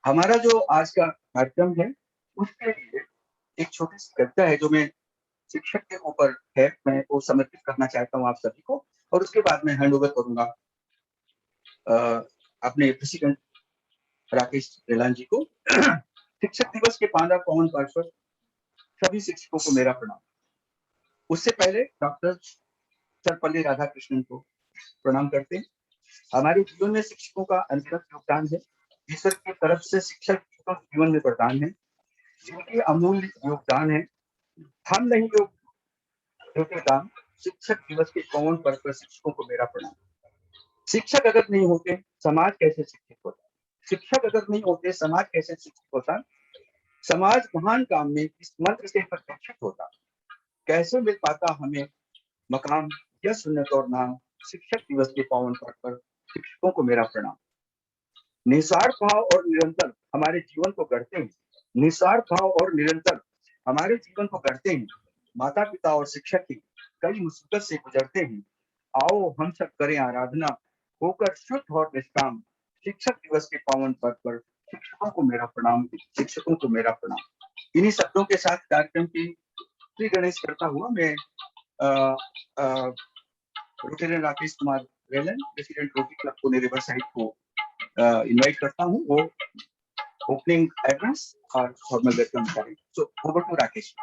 हमारा जो आज का कार्यक्रम है उसके लिए एक छोटी सी कविता है जो मैं शिक्षक के ऊपर है, मैं वो समर्पित करना चाहता हूँ आप सभी को, और उसके बाद मैं हैंड ओवर करूंगा अपने प्रेसिडेंट राकेश रेलान जी को। शिक्षक दिवस के 15 पावन पर्व पर सभी शिक्षकों को मेरा प्रणाम। उससे पहले डॉक्टर सर्वपल्ली राधाकृष्णन को प्रणाम करते हैं। हमारे जीवन में शिक्षकों का अनथक योगदान है। ईश्वर की तरफ से शिक्षक तो जीवन में वरदान है, जिनके अमूल्य योगदान है हम नहीं होते दान। शिक्षक दिवस के पावन पर्व पर शिक्षकों को मेरा प्रणाम। शिक्षक अगर नहीं होते समाज कैसे शिक्षित होता? शिक्षक अगर नहीं होते समाज कैसे शिक्षित होता? समाज महान काम में इस मंत्र से प्रशिक्षित होता। कैसे मिल पाता हमें मकाम, यश, उन्नत और नाम? शिक्षक दिवस के पावन पर्व पर शिक्षकों को मेरा प्रणाम। निस्वार्थ भाव और निरंतर हमारे जीवन को गढ़ते हैं। निस्वार्थ भाव और निरंतर हमारे जीवन को गढ़ते हैं। माता पिता और शिक्षक की कई मुसीबत से गुजरते हैं। आओ हम सब करें आराधना, होकर शुद्ध और निष्काम। शिक्षक दिवस के पावन पर्व पर शिक्षकों को मेरा प्रणाम। शिक्षकों को मेरा प्रणाम। इन्हीं शब्दों के साथ कार्यक्रम की श्री गणेश करता हुआ मैं Rotarian Rakesh Kumar Relan, president rotary club Pune river side को इनवाइट करता हूँ वो ओपनिंग एड्रेस और फॉर्मल वेलकम करें। So over to Rakesh.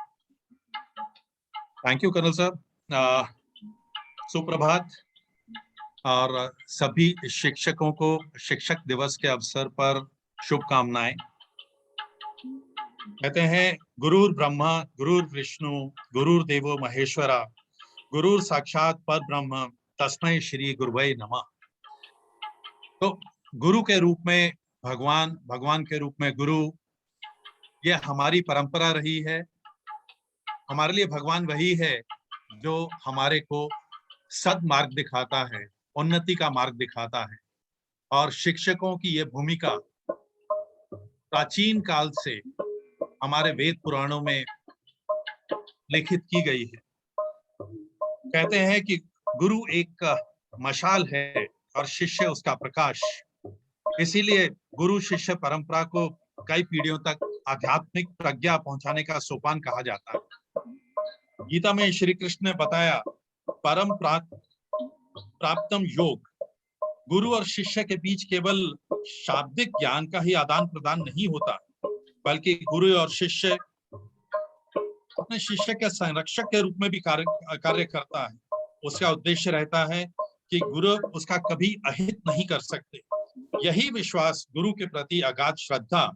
Thank you colonel साहब। सुप्रभात और सभी शिक्षकों को शिक्षक दिवस के अवसर पर शुभकामनाएं। कहते हैं गुरुर ब्रह्मा गुरुर विष्णु गुरुर देवो महेश्वरा गुरुर साक्षात परब्रह्म तस्मै श्री गुरुवे नमः। तो गुरु के रूप में भगवान, भगवान के रूप में गुरु, ये हमारी परंपरा रही है। हमारे लिए भगवान वही है जो हमारे को सद्मार्ग दिखाता है, उन्नति का मार्ग दिखाता है। और शिक्षकों की ये भूमिका प्राचीन काल से हमारे वेद पुराणों में लिखित की गई है। कहते हैं कि गुरु एक मशाल है और शिष्य उसका प्रकाश। इसीलिए गुरु शिष्य परंपरा को कई पीढ़ियों तक आध्यात्मिक प्रज्ञा पहुंचाने का सोपान कहा जाता है। गीता में श्री कृष्ण ने बताया परम प्राप्तम योग। गुरु और शिष्य के बीच केवल शाब्दिक ज्ञान का ही आदान प्रदान नहीं होता, बल्कि गुरु और शिष्य अपने शिष्य के संरक्षक के रूप में भी कार्य करता है। उसका उद्देश्य रहता है कि गुरु उसका कभी अहित नहीं कर सकते। यही विश्वास गुरु के प्रति अगाध श्रद्धा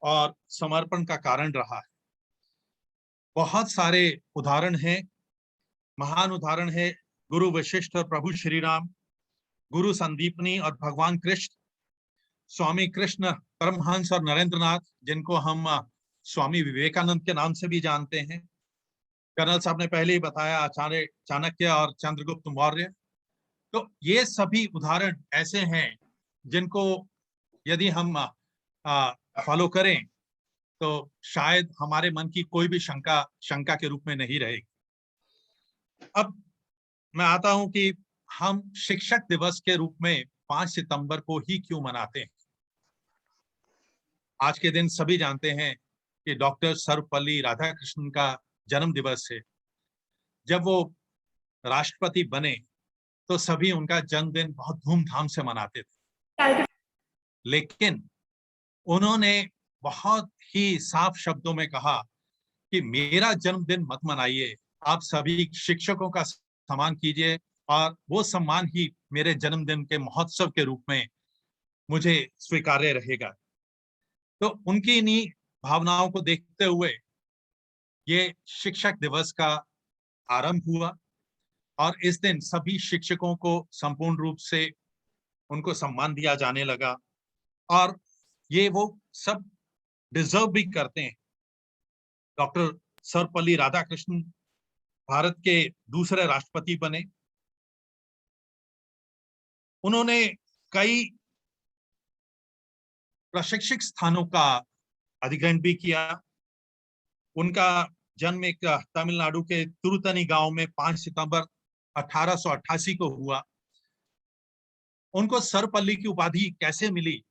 और समर्पण का कारण रहा है। बहुत सारे उदाहरण हैं, महान उदाहरण है गुरु वशिष्ठ और प्रभु श्री राम, गुरु संदीपनी और भगवान कृष्ण, स्वामी कृष्ण परमहंस और नरेंद्रनाथ, जिनको हम स्वामी विवेकानंद के नाम से भी जानते हैं। कर्नल साहब ने पहले ही बताया आचार्य चाणक्य और चंद्रगुप्त मौर्य। तो ये सभी उदाहरण ऐसे हैं जिनको यदि हम फॉलो करें तो शायद हमारे मन की कोई भी शंका के रूप में नहीं रहेगी। अब मैं आता हूं कि हम शिक्षक दिवस के रूप में 5 सितंबर को ही क्यों मनाते हैं। आज के दिन सभी जानते हैं कि डॉक्टर सर्वपल्ली राधाकृष्णन का जन्म दिवस है। जब वो राष्ट्रपति बने तो सभी उनका जन्मदिन बहुत धूमधाम से मनाते थे, लेकिन उन्होंने बहुत ही साफ शब्दों में कहा कि मेरा जन्मदिन मत मनाइए, आप सभी शिक्षकों का सम्मान कीजिए और वो सम्मान ही मेरे जन्मदिन के महोत्सव के रूप में मुझे स्वीकार्य रहेगा। तो उनकी इन्हीं भावनाओं को देखते हुए ये शिक्षक दिवस का आरंभ हुआ और इस दिन सभी शिक्षकों को संपूर्ण रूप से उनको सम्मान दिया जाने लगा और ये वो सब डिजर्व भी करते हैं। डॉक्टर सर्वपल्ली राधाकृष्णन भारत के दूसरे राष्ट्रपति बने। उन्होंने कई प्रशिक्षक स्थानों का अधिग्रहण भी किया। उनका जन्म एक तमिलनाडु के तिरुतनी गांव में 5 सितंबर 1888 को हुआ। उनको सर्वपल्ली की उपाधि कैसे मिली?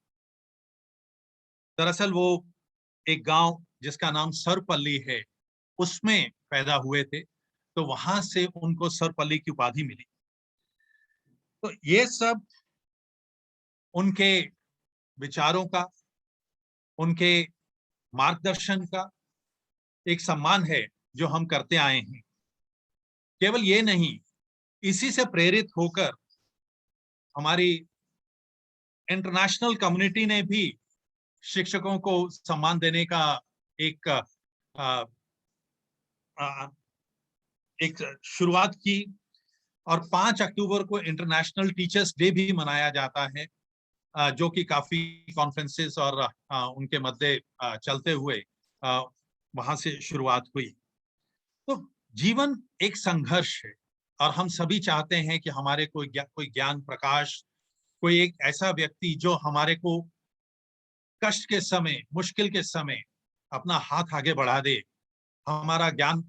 दरअसल वो एक गांव जिसका नाम सरपल्ली है उसमें पैदा हुए थे, तो वहां से उनको सरपल्ली की उपाधि मिली। तो ये सब उनके विचारों का, उनके मार्गदर्शन का एक सम्मान है जो हम करते आए हैं। केवल ये नहीं, इसी से प्रेरित होकर हमारी इंटरनेशनल कम्युनिटी ने भी शिक्षकों को सम्मान देने का एक आ, आ, एक शुरुआत की, और 5 अक्टूबर को इंटरनेशनल टीचर्स डे भी मनाया जाता है, जो कि काफी कॉन्फ्रेंसेस और उनके मध्य चलते हुए वहां से शुरुआत हुई। तो जीवन एक संघर्ष है, और हम सभी चाहते हैं कि हमारे कोई ज्ञान प्रकाश, कोई एक ऐसा व्यक्ति जो हमारे को कष्ट के समय, मुश्किल के समय अपना हाथ आगे बढ़ा दे, हमारा ज्ञान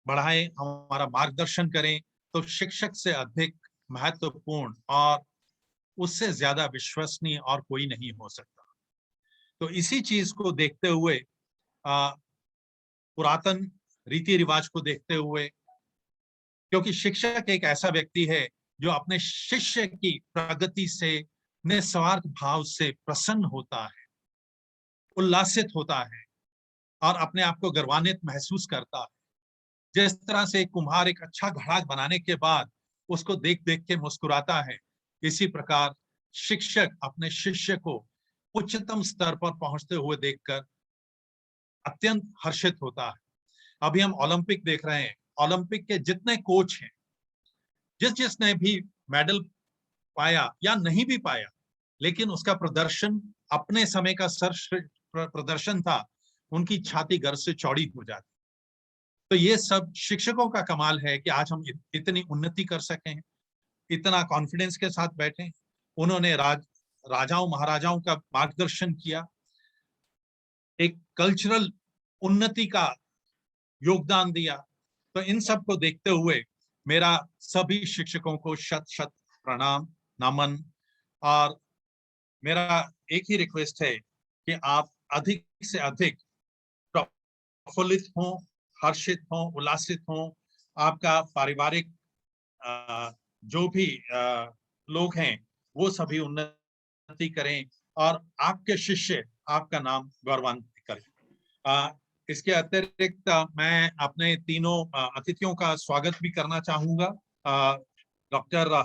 बढ़ाए, हमारा मार्गदर्शन करें। तो शिक्षक से अधिक महत्वपूर्ण और उससे ज्यादा विश्वसनीय और कोई नहीं हो सकता। तो इसी चीज को देखते हुए, पुरातन रीति रिवाज को देखते हुए, क्योंकि शिक्षक एक ऐसा व्यक्ति है जो अपने शिष्य की प्रगति से निस्वार्थ भाव से प्रसन्न होता है, उल्लासित होता है और अपने आप को गर्वान्वित महसूस करता है। जिस तरह से एक कुम्हार एक अच्छा घड़ा बनाने के बाद उसको देख देख के मुस्कुराता है, इसी प्रकार शिक्षक अपने शिष्य को उच्चतम स्तर पर पहुंचते हुए देखकर अत्यंत हर्षित होता है। अभी हम ओलंपिक देख रहे हैं, ओलंपिक के जितने कोच हैं, जिसने भी मेडल पाया या नहीं भी पाया, लेकिन उसका प्रदर्शन अपने समय का सर्वश्रेष्ठ प्रदर्शन था, उनकी छाती गर्व से चौड़ी हो जाती। तो ये सब शिक्षकों का कमाल है कि आज हम इतनी उन्नति कर सके हैं, इतना कॉन्फिडेंस के साथ बैठे। उन्होंने राजाओं महाराजाओं का मार्गदर्शन किया, एक कल्चरल उन्नति का योगदान दिया। तो इन सब को देखते हुए मेरा सभी शिक्षकों को शत शत प्रणाम, नमन। और मेरा एक ही रिक्वेस्ट है कि आप अधिक से अधिक प्रफुल्लित हों, हर्षित हों, उल्लासित हों। आपका पारिवारिक जो भी लोग हैं वो सभी उन्नति करें, और आपके शिष्य आपका नाम गौरवान्वित करें। इसके अतिरिक्त मैं अपने तीनों अतिथियों का स्वागत भी करना चाहूंगा। डॉक्टर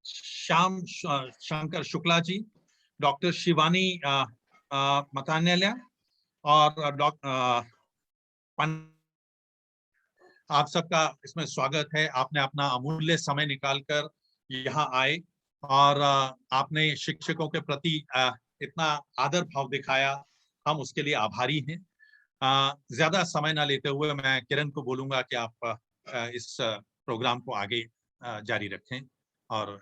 श्याम शंकर शुक्ला जी, डॉक्टर शिवानी मकान्याल्या और डॉक्टर, आप सबका इसमें स्वागत है। आपने अपना अमूल्य समय निकालकर यहाँ आए और आपने शिक्षकों के प्रति इतना आदर भाव दिखाया, हम उसके लिए आभारी हैं। ज्यादा समय ना लेते हुए मैं किरण को बोलूंगा कि आप इस प्रोग्राम को आगे जारी रखें और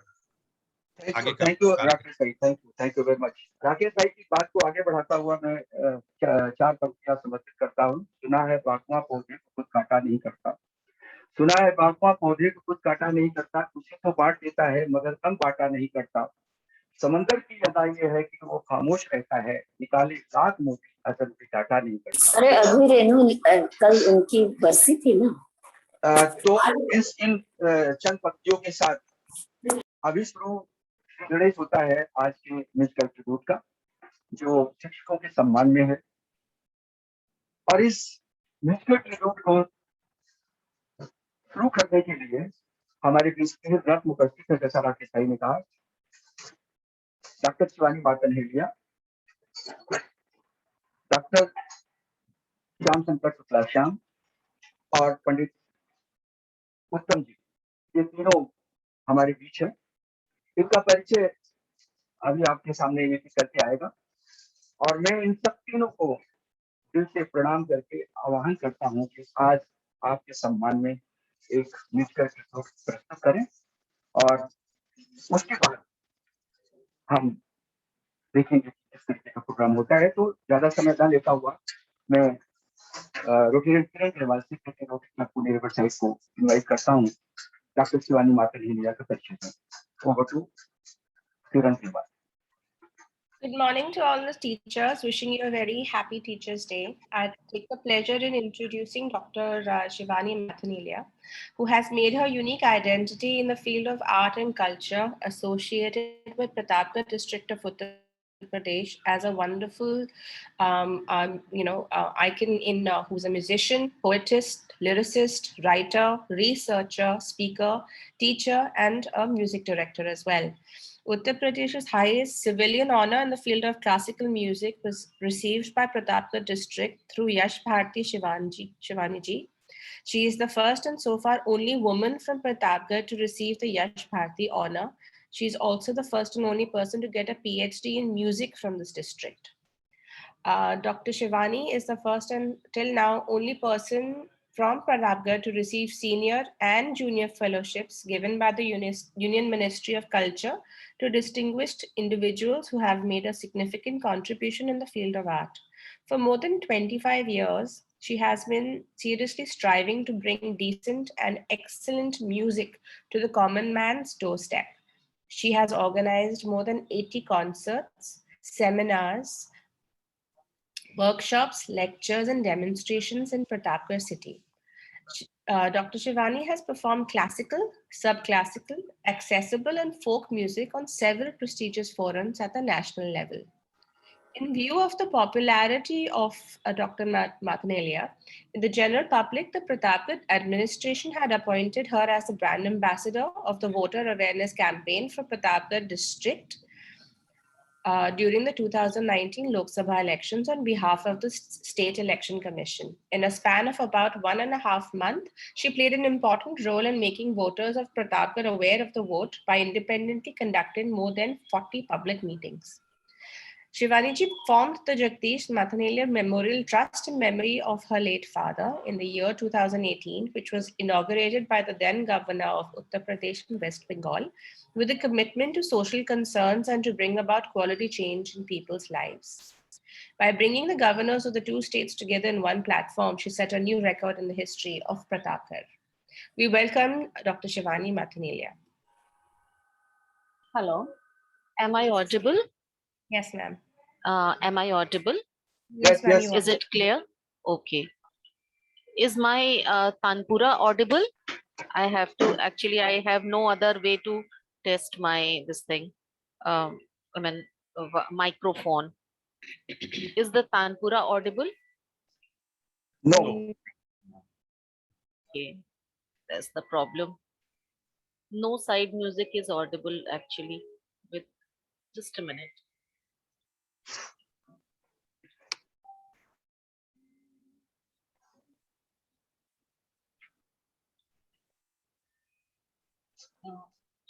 आगे का थैंक यू राकेश भाई, thank you very much. Rakesh भाई की बात को आगे बढ़ाता हुआ मैं 4 पंक्तियां समर्पित करता हूँ। सुना है बागवां पौधे को खुद काटा नहीं करता, सुना है बागवां पौधे को खुद काटा नहीं करता, उसे तो बांट देता है मगर कम बांटा नहीं करता। समंदर की अदा ये है कि वो खामोश रहता है, निकाले लाख मोती अगर उसे काटा नहीं करता। अरे अभी रेनू कल उनकी बरसी थी ना। तो इन चंद पंक्तियों के साथ अविष्णु गणेश होता है आज के म्यूजिकल ट्रिब्यूट का, जो शिक्षकों के सम्मान में है। और इस म्यूजिकल ट्रिब्यूट को शुरू करने के लिए हमारे बीच में रत्न उपस्थित है, जैसा राकेश भाई ने कहा। डॉक्टर शिवानी मार्तंडेलिया, डॉक्टर श्याम शंकर शुक्ला श्याम और पंडित उत्तम जी, ये तीनों हमारे बीच है। इनका परिचय अभी आपके सामने ये करके आएगा, और मैं इन सब तीनों को दिल से प्रणाम करके आह्वान करता हूँ कि आज आपके सम्मान में एक म्यूजिकल प्रस्तुत करें, और उसके बाद हम देखेंगे किस तरीके का प्रोग्राम होता है। तो ज्यादा समय न लेता हुआ मैं रोटरी पुणे रिवर साइड को इन्वाइट करता हूँ डॉक्टर शिवानी मार्तंडेलिया का परिचय। ओवर टू किरण के बाद। Good morning to all the teachers. Wishing you a very happy Teachers' Day. I take the pleasure in introducing Dr. Shivani Mathanelia, who has made her unique identity in the field of art and culture associated with Pratapgarh district of Uttar Pradesh as a wonderful, icon who's a musician, poetess, lyricist, writer, researcher, speaker, teacher, and a music director as well. Uttar Pradesh's highest civilian honor in the field of classical music was received by Pratapgarh district through Yash Bharti Shivani ji. She is the first and so far only woman from Pratapgarh to receive the Yash Bharti honor. She is also the first and only person to get a PhD in music from this district. Dr. Shivani is the first and till now only person from Pratapgarh to receive senior and junior fellowships given by the Union Ministry of Culture to distinguished individuals who have made a significant contribution in the field of art. For more than 25 years, she has been seriously striving to bring decent and excellent music to the common man's doorstep. She has organized more than 80 concerts, seminars, workshops, lectures, and demonstrations in Pratapgarh city. Dr. Shivani has performed classical, subclassical, accessible, and folk music on several prestigious forums at the national level. In view of the popularity of Dr. Mathanelia, in the general public, the Pratapgarh administration had appointed her as the brand ambassador of the voter awareness campaign for Pratapgarh district during the 2019 Lok Sabha elections on behalf of the State Election Commission. In a span of about 1.5 months, she played an important role in making voters of Pratapgarh aware of the vote by independently conducting more than 40 public meetings. Shivaniji formed the Jagdish Mathanelia Memorial Trust in memory of her late father in the year 2018, which was inaugurated by the then governor of Uttar Pradesh and West Bengal, with a commitment to social concerns and to bring about quality change in people's lives. By bringing the governors of the two states together in one platform, she set a new record in the history of Pratapgarh. We welcome Dr. Shivani Mathanelia. Hello, am I audible? Yes, ma'am. Am I audible? Yes, ma'am. yes. Is it clear? Okay. Is my Tanpura audible? I have no other way to test my this thing. I mean, microphone. Is the Tanpura audible? No. Okay, that's the problem. No side music is audible actually. With just a minute.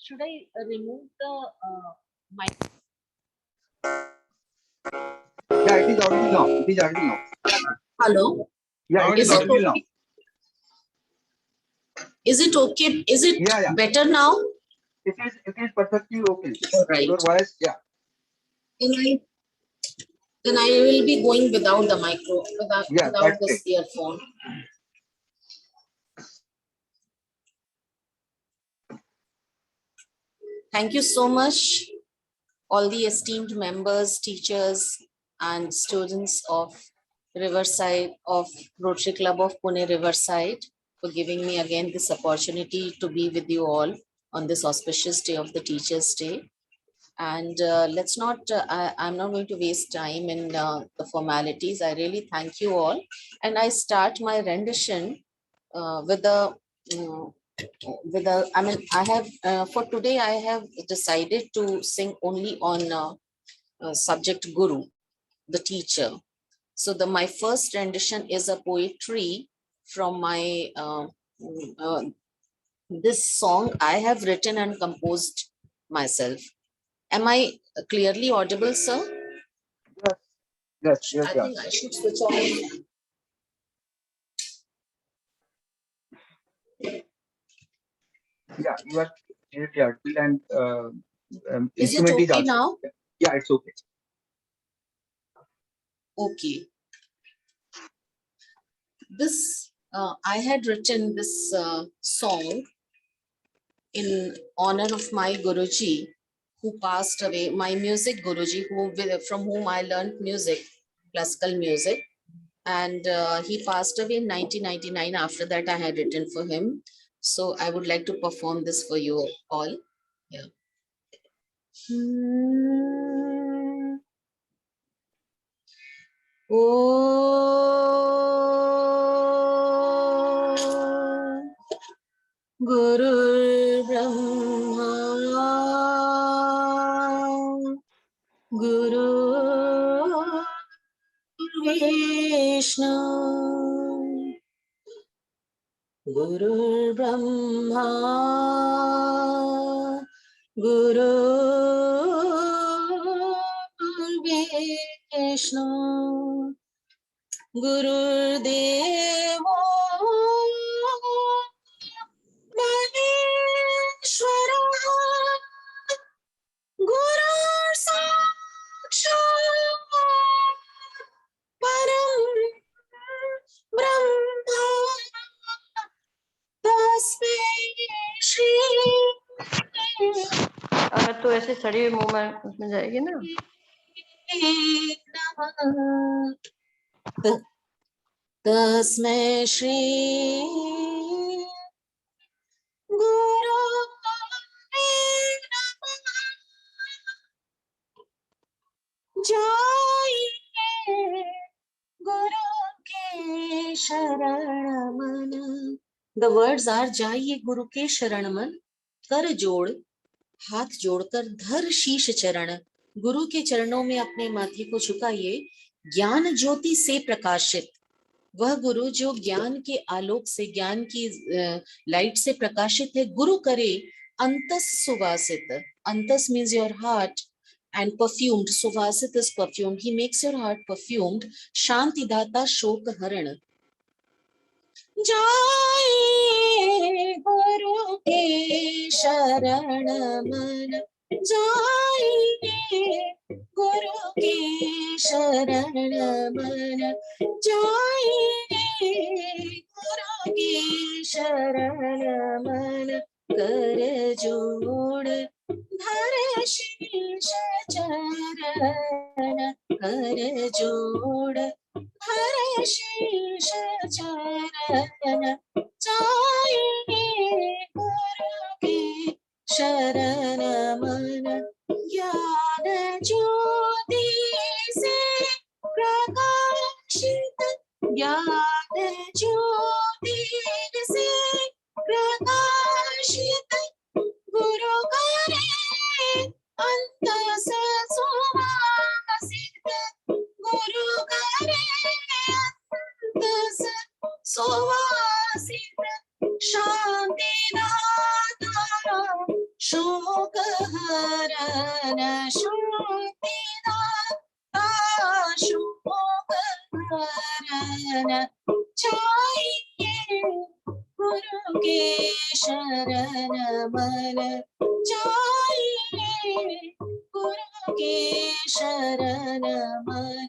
Should I remove the mic? Yeah, it is audible now. It is audible now. Hello. Yeah, Now it it is is audible now. Is it okay? Is it Yeah. better now? It is perfectly okay. All right. Your voice, yeah. Then I will be going without the Yeah, without that's this earphone. Thank you so much, all the esteemed members, teachers, and students of Riverside, of Rotary Club of Pune Riverside, for giving me again this opportunity to be with you all on this auspicious day of the Teachers' Day. And let's not, I'm not going to waste time in the formalities. I really thank you all. And I start my rendition with a, I have, for today, I have decided to sing only on subject Guru, the teacher. So my first rendition is a poetry from my, this song I have written and composed myself. Am I clearly audible, sir? Yes. I think I should switch off. Yeah, you are clearly audible and Is it instrument is okay also. now? Yeah, it's okay. Okay. This, I had written this song in honor of my Guruji, who passed away, my music Guruji, from whom I learned music, classical music. And he passed away in 1999. After that, I had written for him. So I would like to perform this for you all. Yeah. Om Guru Brahma Guru Vishnu Guru Brahma Guru Vishnu Guru Devo Maheshwara Guru Sakshat Param Brahma Tasmai Shri अगर तो ऐसे सड़ी हुई मुंह में उसमें जाएगी ना। Namaः Tasmai Shri Gurave Namaः जाइए गुरु के शरण मन. The words are जाइए गुरु के शरण मन, कर जोड़ हाथ जोड़कर धर शीश चरण. गुरु के चरणों में अपने माथे को झुकाइए. ज्ञान ज्योति से प्रकाशित, वह गुरु जो ज्ञान के आलोक से, ज्ञान की लाइट से प्रकाशित है. गुरु करे अंतस सुवासित. अंतस means your heart and perfumed. Suvasit is perfumed. He makes your heart perfumed. Shanti data शोक हरण. जाए गुरु के शरण मन, जाइए गुरु के शरण मन, जाइए गुरु के शरण मन. कर जोड़ धर शीश चरण, कर जोड़ धर शीश चरण. जाइए गुरु के शरण मन. ज्ञान ज्योति से प्रकाशित, ज्ञान ज्योति से प्रकाशित, गुरु करे अंतस सुवासित, गुरु करे अंतस सुवासित. शांति दाता शोक हरण, शांति दाता शोक हरण. जाइए गुरु के शरण मन, जाइए गुरु के शरण मन.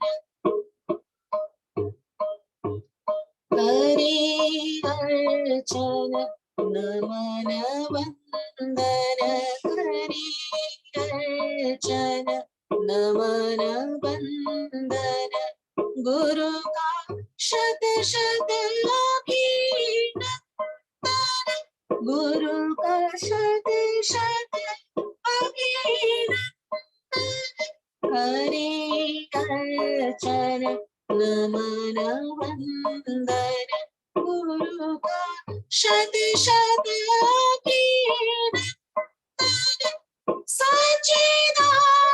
करे अर्चन नमन वंदन, करे अर्चन नमन वंदन. गुरु का शत शत अभिनंदन, गुरु का शत शत अभिनंदन. करे अर्चन नमन वंदन, गुरु का शत शत अभिनंदन. सच्चिदानंद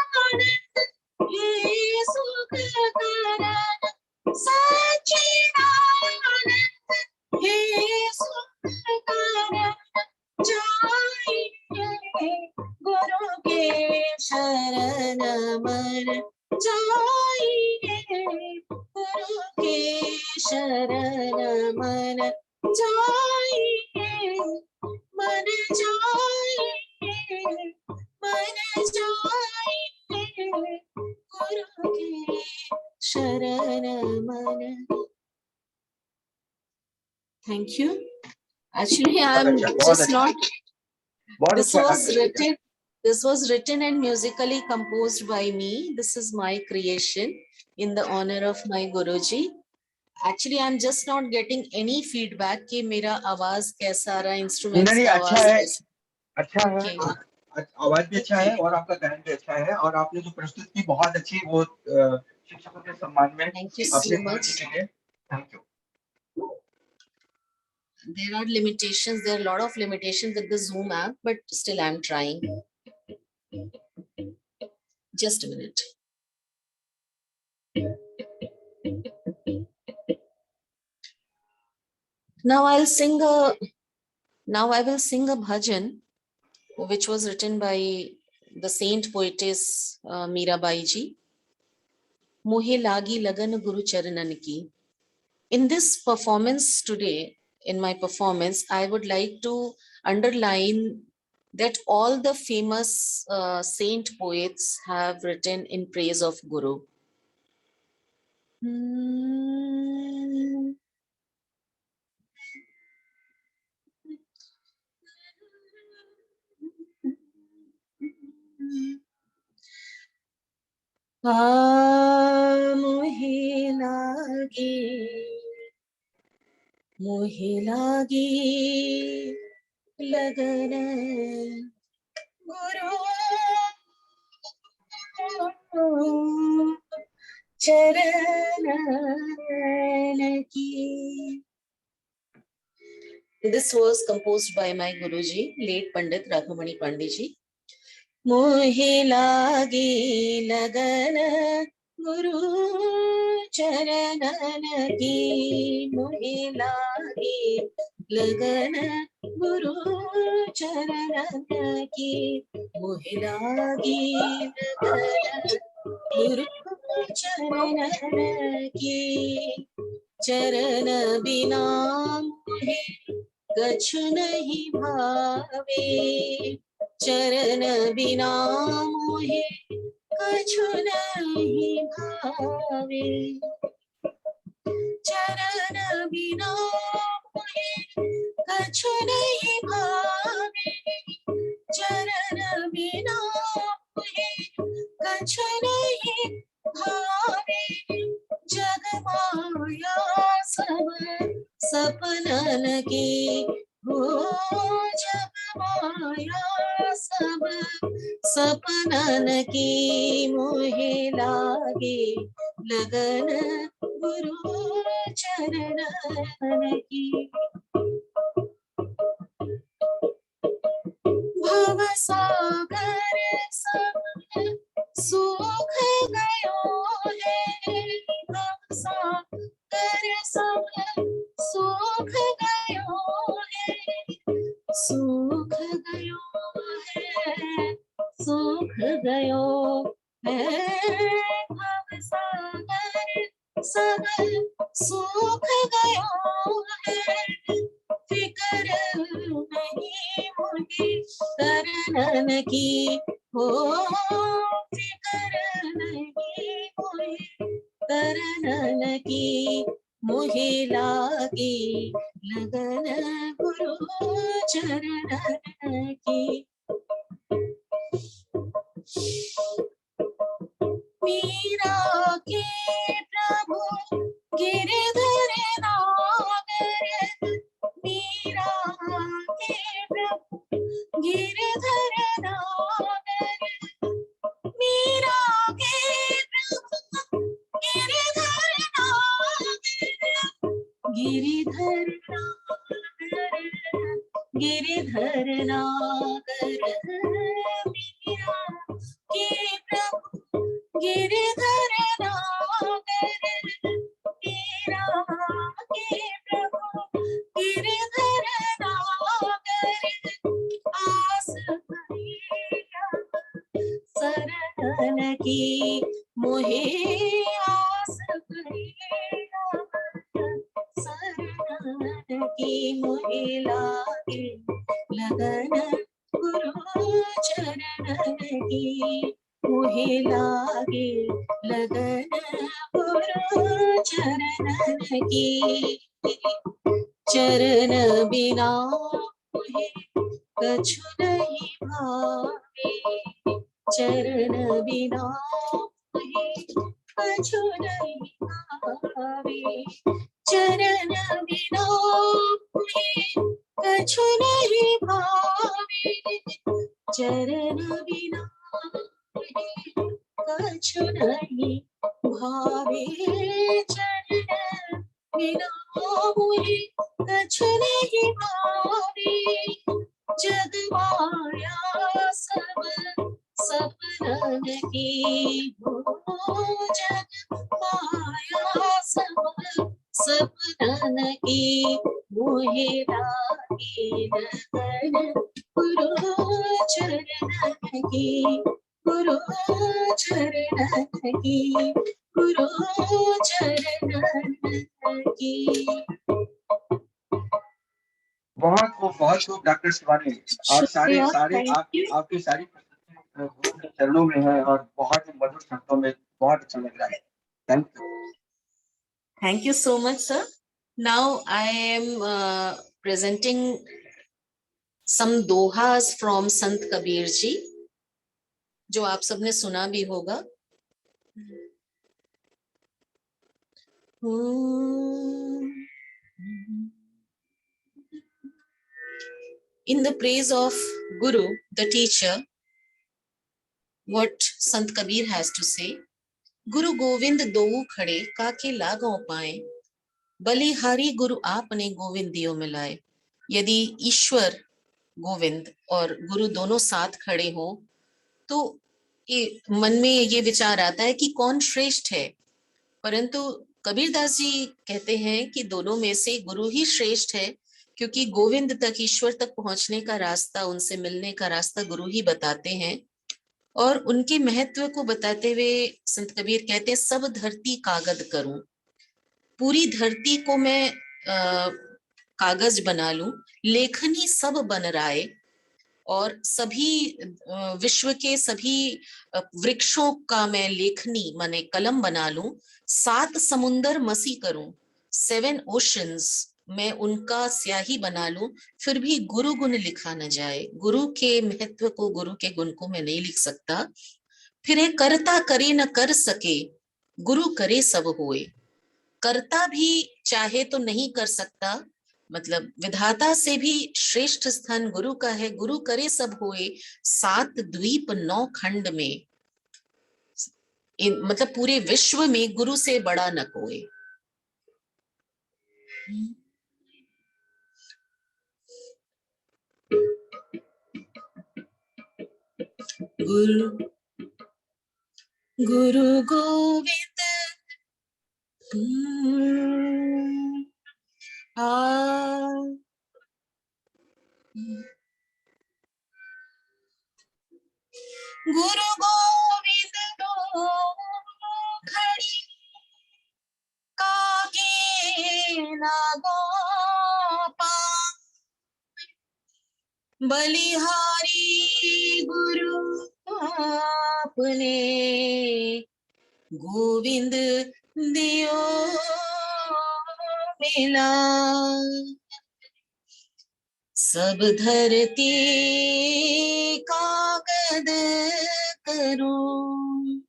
हे सुख करण, सच्चिदानंद हे सुख करण. जाइए गुरु के शरण मन, जाइए गुरु के शरण मन. जाइए मन, जाइए मन, जाइए गुरु के शरण मन. Thank you. Actually, I'm बहुत just अच्छा. not. बहुत This अच्छा. was written. This was written and musically composed by me. This is my creation in the honor of my Guruji. Actually, I'm just not getting any feedback कि मेरा आवाज कैसा रहा, instruments नहीं, का अच्छा आवाज है, कैसा. अच्छा है, Okay. आवाज भी अच्छा है और आपका गायन भी अच्छा है और आपने जो प्रस्तुत की बहुत अच्छी, वो शिक्षकों के सम्मान में Thank you अपने so गुरुजी much. के लिए, thank you. There are limitations. There are a lot of limitations with the Zoom app, but still I'm trying. Just a minute. Now I will sing a bhajan, which was written by the saint poetess Mirabai ji. Mohe lagi lagan Guru Charanan ki. In this performance today, in my performance, I would like to underline that all the famous saint poets have written in praise of Guru. मोहे लागी लगन गुरु चरण की. This was composed by my Guruji, late Pandit Raghamani Pandit ji. मोहे लागी लगन गुरु चरणन की. मोहे लागी लगन गुरु चरणन की. मोहे लागी लगन गुरु चरणन की. चरण बिना मोहे कछु नहीं भावे. चरण बिना मोहे कछु नहीं भावे. चरण बिना मोहे कछु नहीं भावे. चरण बिना मोहे कछु नहीं भावे. जग माया सब सपनन की हो. जग माया सब सपनन की. मोहे लागे लगन गुरु चरणन की. भव सागर सब सुख गयो है. भव सागर सब सुख गयो है. सुख गयो है. सुख गयो है. भव सागर सब सुख गयो है. फिकर नहीं मुझे करनन की हो. फिकर नहीं मुझे करनन की. मोहे लागी लगन गुरु चरणन की. मीरा के प्रभु गिरधर नागर. मीरा के प्रभु गिरधर नागर. मीरा के प्रभु गिरधर नागर. गिरिधर नागर. गिरिधर नागर. मीरा के प्रभु गिरधर नागर. मीरा के प्रभु गिरधर नागर. आस भैया शरणन की. मोहे आस भैया शरणन की. मोहे लागे लगन गुरु चरणन की. मोहे लागे लगन गुरु चरणन की. चरण बिना मोहे कछु नहीं भावे. चरण बिना कछु नहीं भावे, चरण बिना कछु नहीं भावे, चरण बिना कछु नहीं भावे, चरण बिना कछु नहीं भावे, जग माया सब सपनन की हो, जग माया सब सपनन की, मोहे लागे लगन गुरु चरणन की, गुरु चरणन की, गुरु चरणन की। बहुत खूब डॉक्टर शिवानी, और सारे सारे आपकी सारी चरणों में है और बहुत ही मधुर शब्दों में, बहुत अच्छा लग रहा है। Thank you. Thank you so much, sir. Now I am presenting some dohas from Sant Kabir ji, जो आप सबने सुना भी होगा। In the praise of Guru, the teacher, what Sant Kabir has to say: गुरु गोविंद दोऊ खड़े काके लागों पाए, बलिहारी गुरु आपने गोविंद दियो मिलाए। यदि ईश्वर गोविंद और गुरु दोनों साथ खड़े हो तो मन में ये विचार आता है कि कौन श्रेष्ठ है, परंतु कबीरदास जी कहते हैं कि दोनों में से गुरु ही श्रेष्ठ है, क्योंकि गोविंद तक, ईश्वर तक पहुंचने का रास्ता, उनसे मिलने का रास्ता गुरु ही बताते हैं। और उनके महत्व को बताते हुए संत कबीर कहते हैं, सब धरती कागज करूं, पूरी धरती को मैं कागज बना लूं, लेखनी सब बन राय, और सभी विश्व के सभी वृक्षों का मैं लेखनी माने कलम बना लूं, 7 समुंदर मसी करूं, 7 ओशंस मैं उनका स्याही बना लूं, फिर भी गुरु गुण लिखा न जाए। गुरु के महत्व को, गुरु के गुण को मैं नहीं लिख सकता। फिर है करता करे न कर सके, गुरु करे सब होए। करता भी चाहे तो नहीं कर सकता, मतलब विधाता से भी श्रेष्ठ स्थान गुरु का है। गुरु करे सब होए, 7 द्वीप 9 खंड में, मतलब पूरे विश्व में गुरु से बड़ा न कोई। गुरु गुरु गोविंद गुरु गोविंद दो खड़ी कागे लागो पाए, बलिहारी गुरु आपने गोविंद दियो मिला। सब धरती कागज करूं,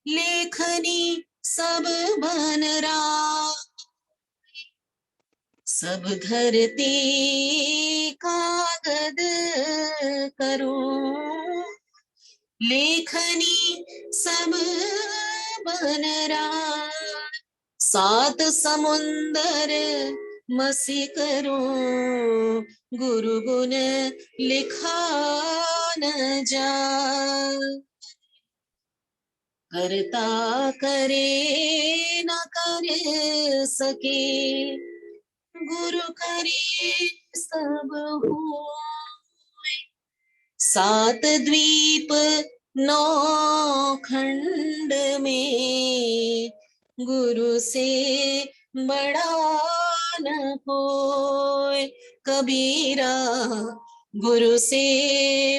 लेखनी सब बन रा। सब धरती कागज करूं, लेखनी सब बन रा। 7 समुंदर मसी करूं, गुरु गुण लिखा न जा। करता करे न कर सके, गुरु करे सब होए। 7 द्वीप 9 खंड में, गुरु से बड़ा न कोई। कबीरा गुरु से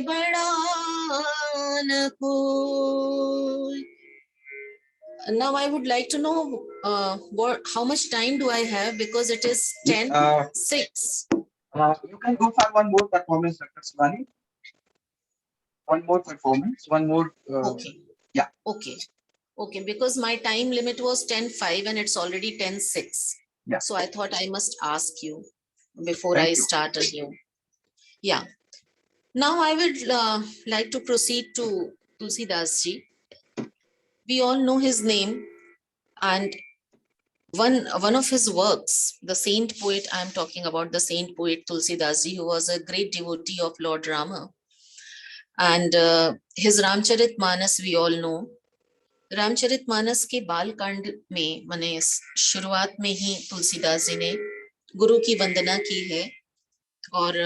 बड़ा न कोई। Now I would like to know how much time do I have, because it is 10:06. You can go for one more performance, Dr. Shivani. one more performance, one more. Okay. Yeah. Okay. Okay. Because my time limit was 10:05 and it's already 10:06. Yeah. So I thought I must ask you before Thank I you. start anew. Yeah. Now I would like to proceed to Tulsidas ji. We all know his name, and one of his works, the saint poet, I am talking about the saint poet Tulsidas ji, who was a great devotee of Lord Rama. And his Ramcharitmanas we all know. Ramcharitmanas के बाल कांड में मैंने शुरुआत में ही तुलसीदास जी ने गुरु की वंदना की है, और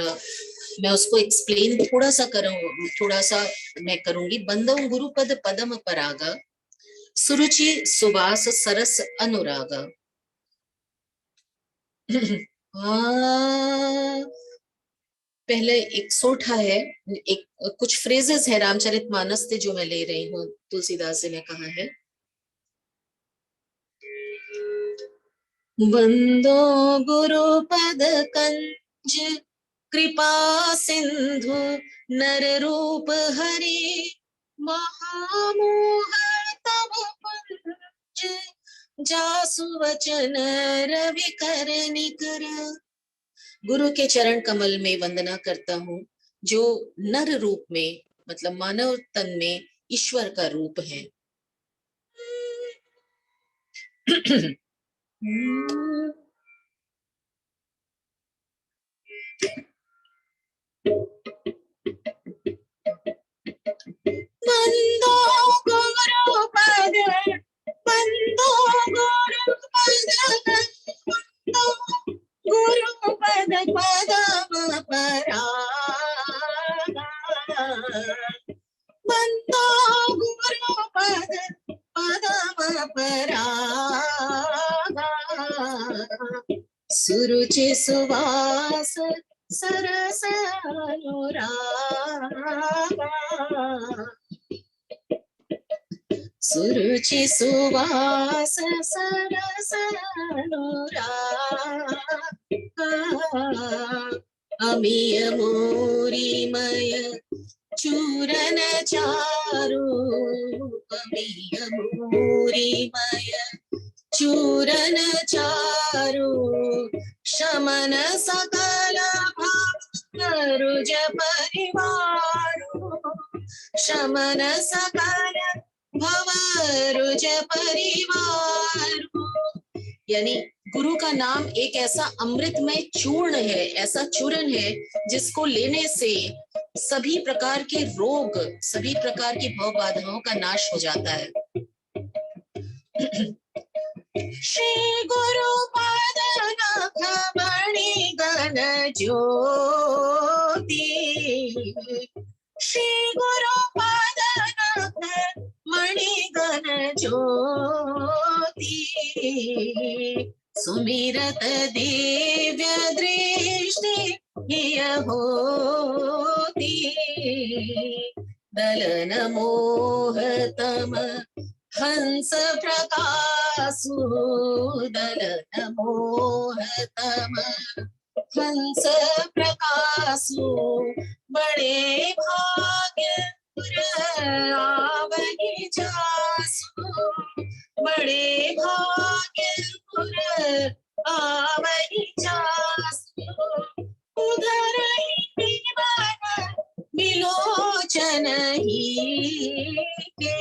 मैं उसको एक्सप्लेन थोड़ा सा मैं करूंगी। बंदौ गुरुपद पदम पराग, सुरुचि सुवास सरस अनुराग। पहले एक सोठा है, एक कुछ फ्रेजेस है रामचरितमानस से जो मैं ले रही हूँ। तुलसीदास जी ने कहा है, बंदो गुरुपद कंज कृपा सिंधु नर रूप हरि, महामोह तब पुंज जासु वचन रवि कर निकर। गुरु के चरण कमल में वंदना करता हूँ, जो नर रूप में मतलब मानव तन में ईश्वर का रूप है। बंदो गुरुपद, बंदो गुरुपद, बंदो गुरुपद पदम पराग, बंदो गुरुपद पदम पराग, सुरुचि सुवास सरस अनुराग, सुरुचि सुवास सरस अनुराग, अमीय मूरिमय चूरन चारु, अमीय मूरिमय चूरन चारु, शमन सकल भवरुज परिवारु, शमन सकल भवरुज परिवारु। यानी गुरु का नाम एक ऐसा अमृतमय चूर्ण है, ऐसा चूर्ण है जिसको लेने से सभी प्रकार के रोग, सभी प्रकार की भव बाधाओं का नाश हो जाता है। श्री गुरु पद नख मणि गण ज्योति, श्री गुरु पद नख मणि गण ज्योति, सुमिरत दिव्य दृष्टि हिय होती, दलन मोह तम हंस प्रकाशु, दलन मोह तम हंस प्रकाशु, बड़े भाग्य आवहि जासु, बड़े भाग्य आवहि जासु, उधर ही मन विलोचन ही के,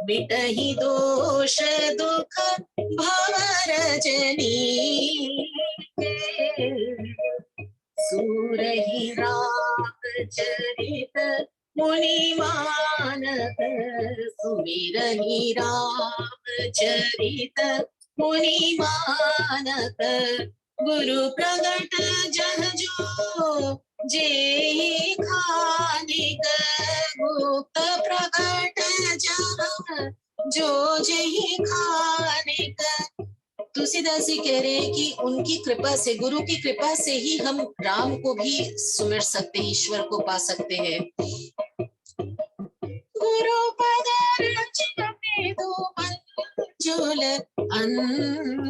मिटहि दोष दुख भवरजनी के, सूरहि रामचरित मुनि मानस, सुमिरहि रामचरित मुनि मानस, गुरु प्रगट जह जो जेहि खानिक, गुप्त प्रगट जह जो जेहि खानिक। तुलसीदास जी कह रहे हैं कि उनकी कृपा से, गुरु की कृपा से ही हम राम को भी सुमिर सकते हैं, ईश्वर को पा सकते हैं। गुरु पद रचि मंजुल अंजन,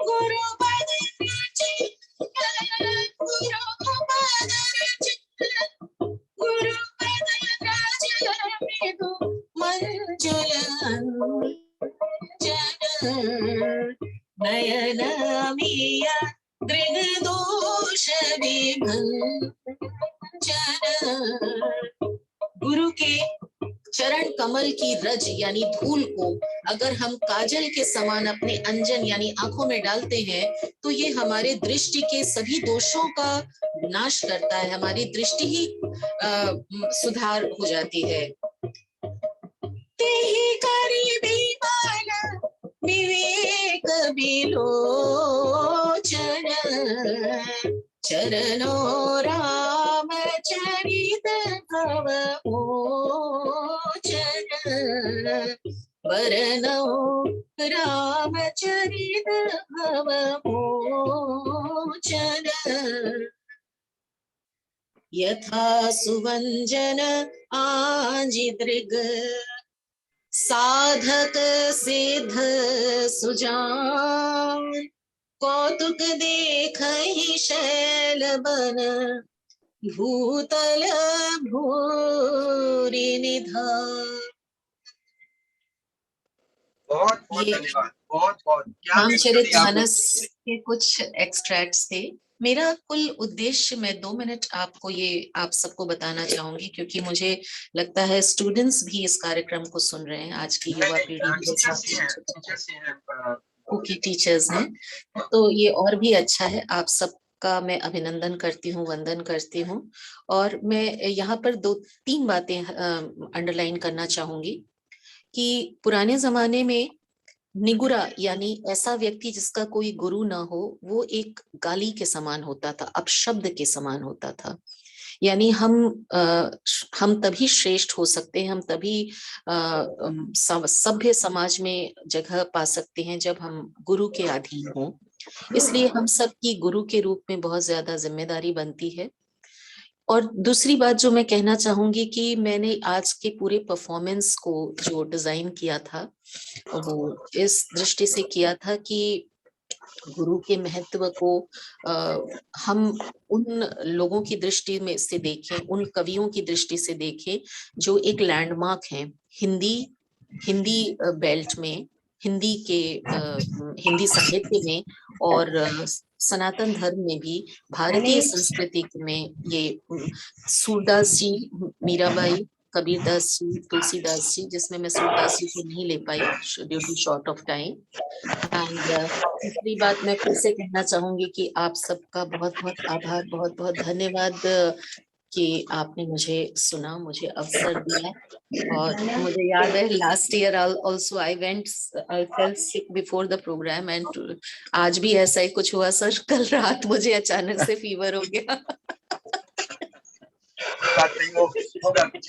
गुरु पद रचि, गुरु पद नयनमीय दृग्दोष विभंजन। गुरु के चरण कमल की रज यानी धूल को अगर हम काजल के समान अपने अंजन यानी आंखों में डालते हैं तो ये हमारे दृष्टि के सभी दोषों का नाश करता है, हमारी दृष्टि ही सुधार हो जाती है। तेहि करि विमल विवेक विलोचन, चरणो राम चरित भव मोचन। वरनौ रामचरित भव मोचन। यथा सुवंजन आजिदृग साधक सिद्ध सुजान, कौतुक देखहि शैल बन भूतल भूरि निधान। बहुत बहुत ये धन्यवाद, बहुत बहुत क्या रामचरितमानस के कुछ एक्सट्रैक्ट्स थे। मेरा कुल उद्देश्य, मैं 2 मिनट आपको ये आप सबको बताना चाहूंगी क्योंकि मुझे लगता है स्टूडेंट्स भी इस कार्यक्रम को सुन रहे हैं, आज की युवा पीढ़ी भी टीचर्स हैं, तो ये और भी अच्छा है। आप सबका मैं अभिनंदन करती हूँ, वंदन करती हूँ। और मैं यहाँ पर 2-3 बातें अंडरलाइन करना चाहूंगी कि पुराने जमाने में निगुरा यानी ऐसा व्यक्ति जिसका कोई गुरु ना हो, वो एक गाली के समान होता था, अपशब्द के समान होता था। यानी हम तभी श्रेष्ठ हो सकते हैं, हम तभी सभ्य समाज में जगह पा सकते हैं जब हम गुरु के अधीन हों। इसलिए हम सब की गुरु के रूप में बहुत ज्यादा जिम्मेदारी बनती है। और दूसरी बात जो मैं कहना चाहूंगी कि मैंने आज के पूरे परफॉर्मेंस को जो डिजाइन किया था वो इस दृष्टि से किया था कि गुरु के महत्व को हम उन लोगों की दृष्टि में से देखें, उन कवियों की दृष्टि से देखें जो एक लैंडमार्क हैं हिंदी बेल्ट में, हिंदी साहित्य में और सनातन धर्म में भी, भारतीय संस्कृति में। ये सूरदास जी, मीराबाई, कबीरदास जी, तुलसीदास जी, जिसमें मैं सूरदास जी को नहीं ले पाई due to short of time. And तीसरी बात मैं फिर से कहना चाहूंगी कि आप सबका बहुत बहुत आभार, बहुत बहुत धन्यवाद कि आपने मुझे सुना, मुझे अवसर दिया। और मुझे याद है last year also I felt sick before the programme and आज भी ऐसा ही कुछ हुआ सर। कल रात मुझे अचानक से फीवर हो गया। बात नहीं होगा, कुछ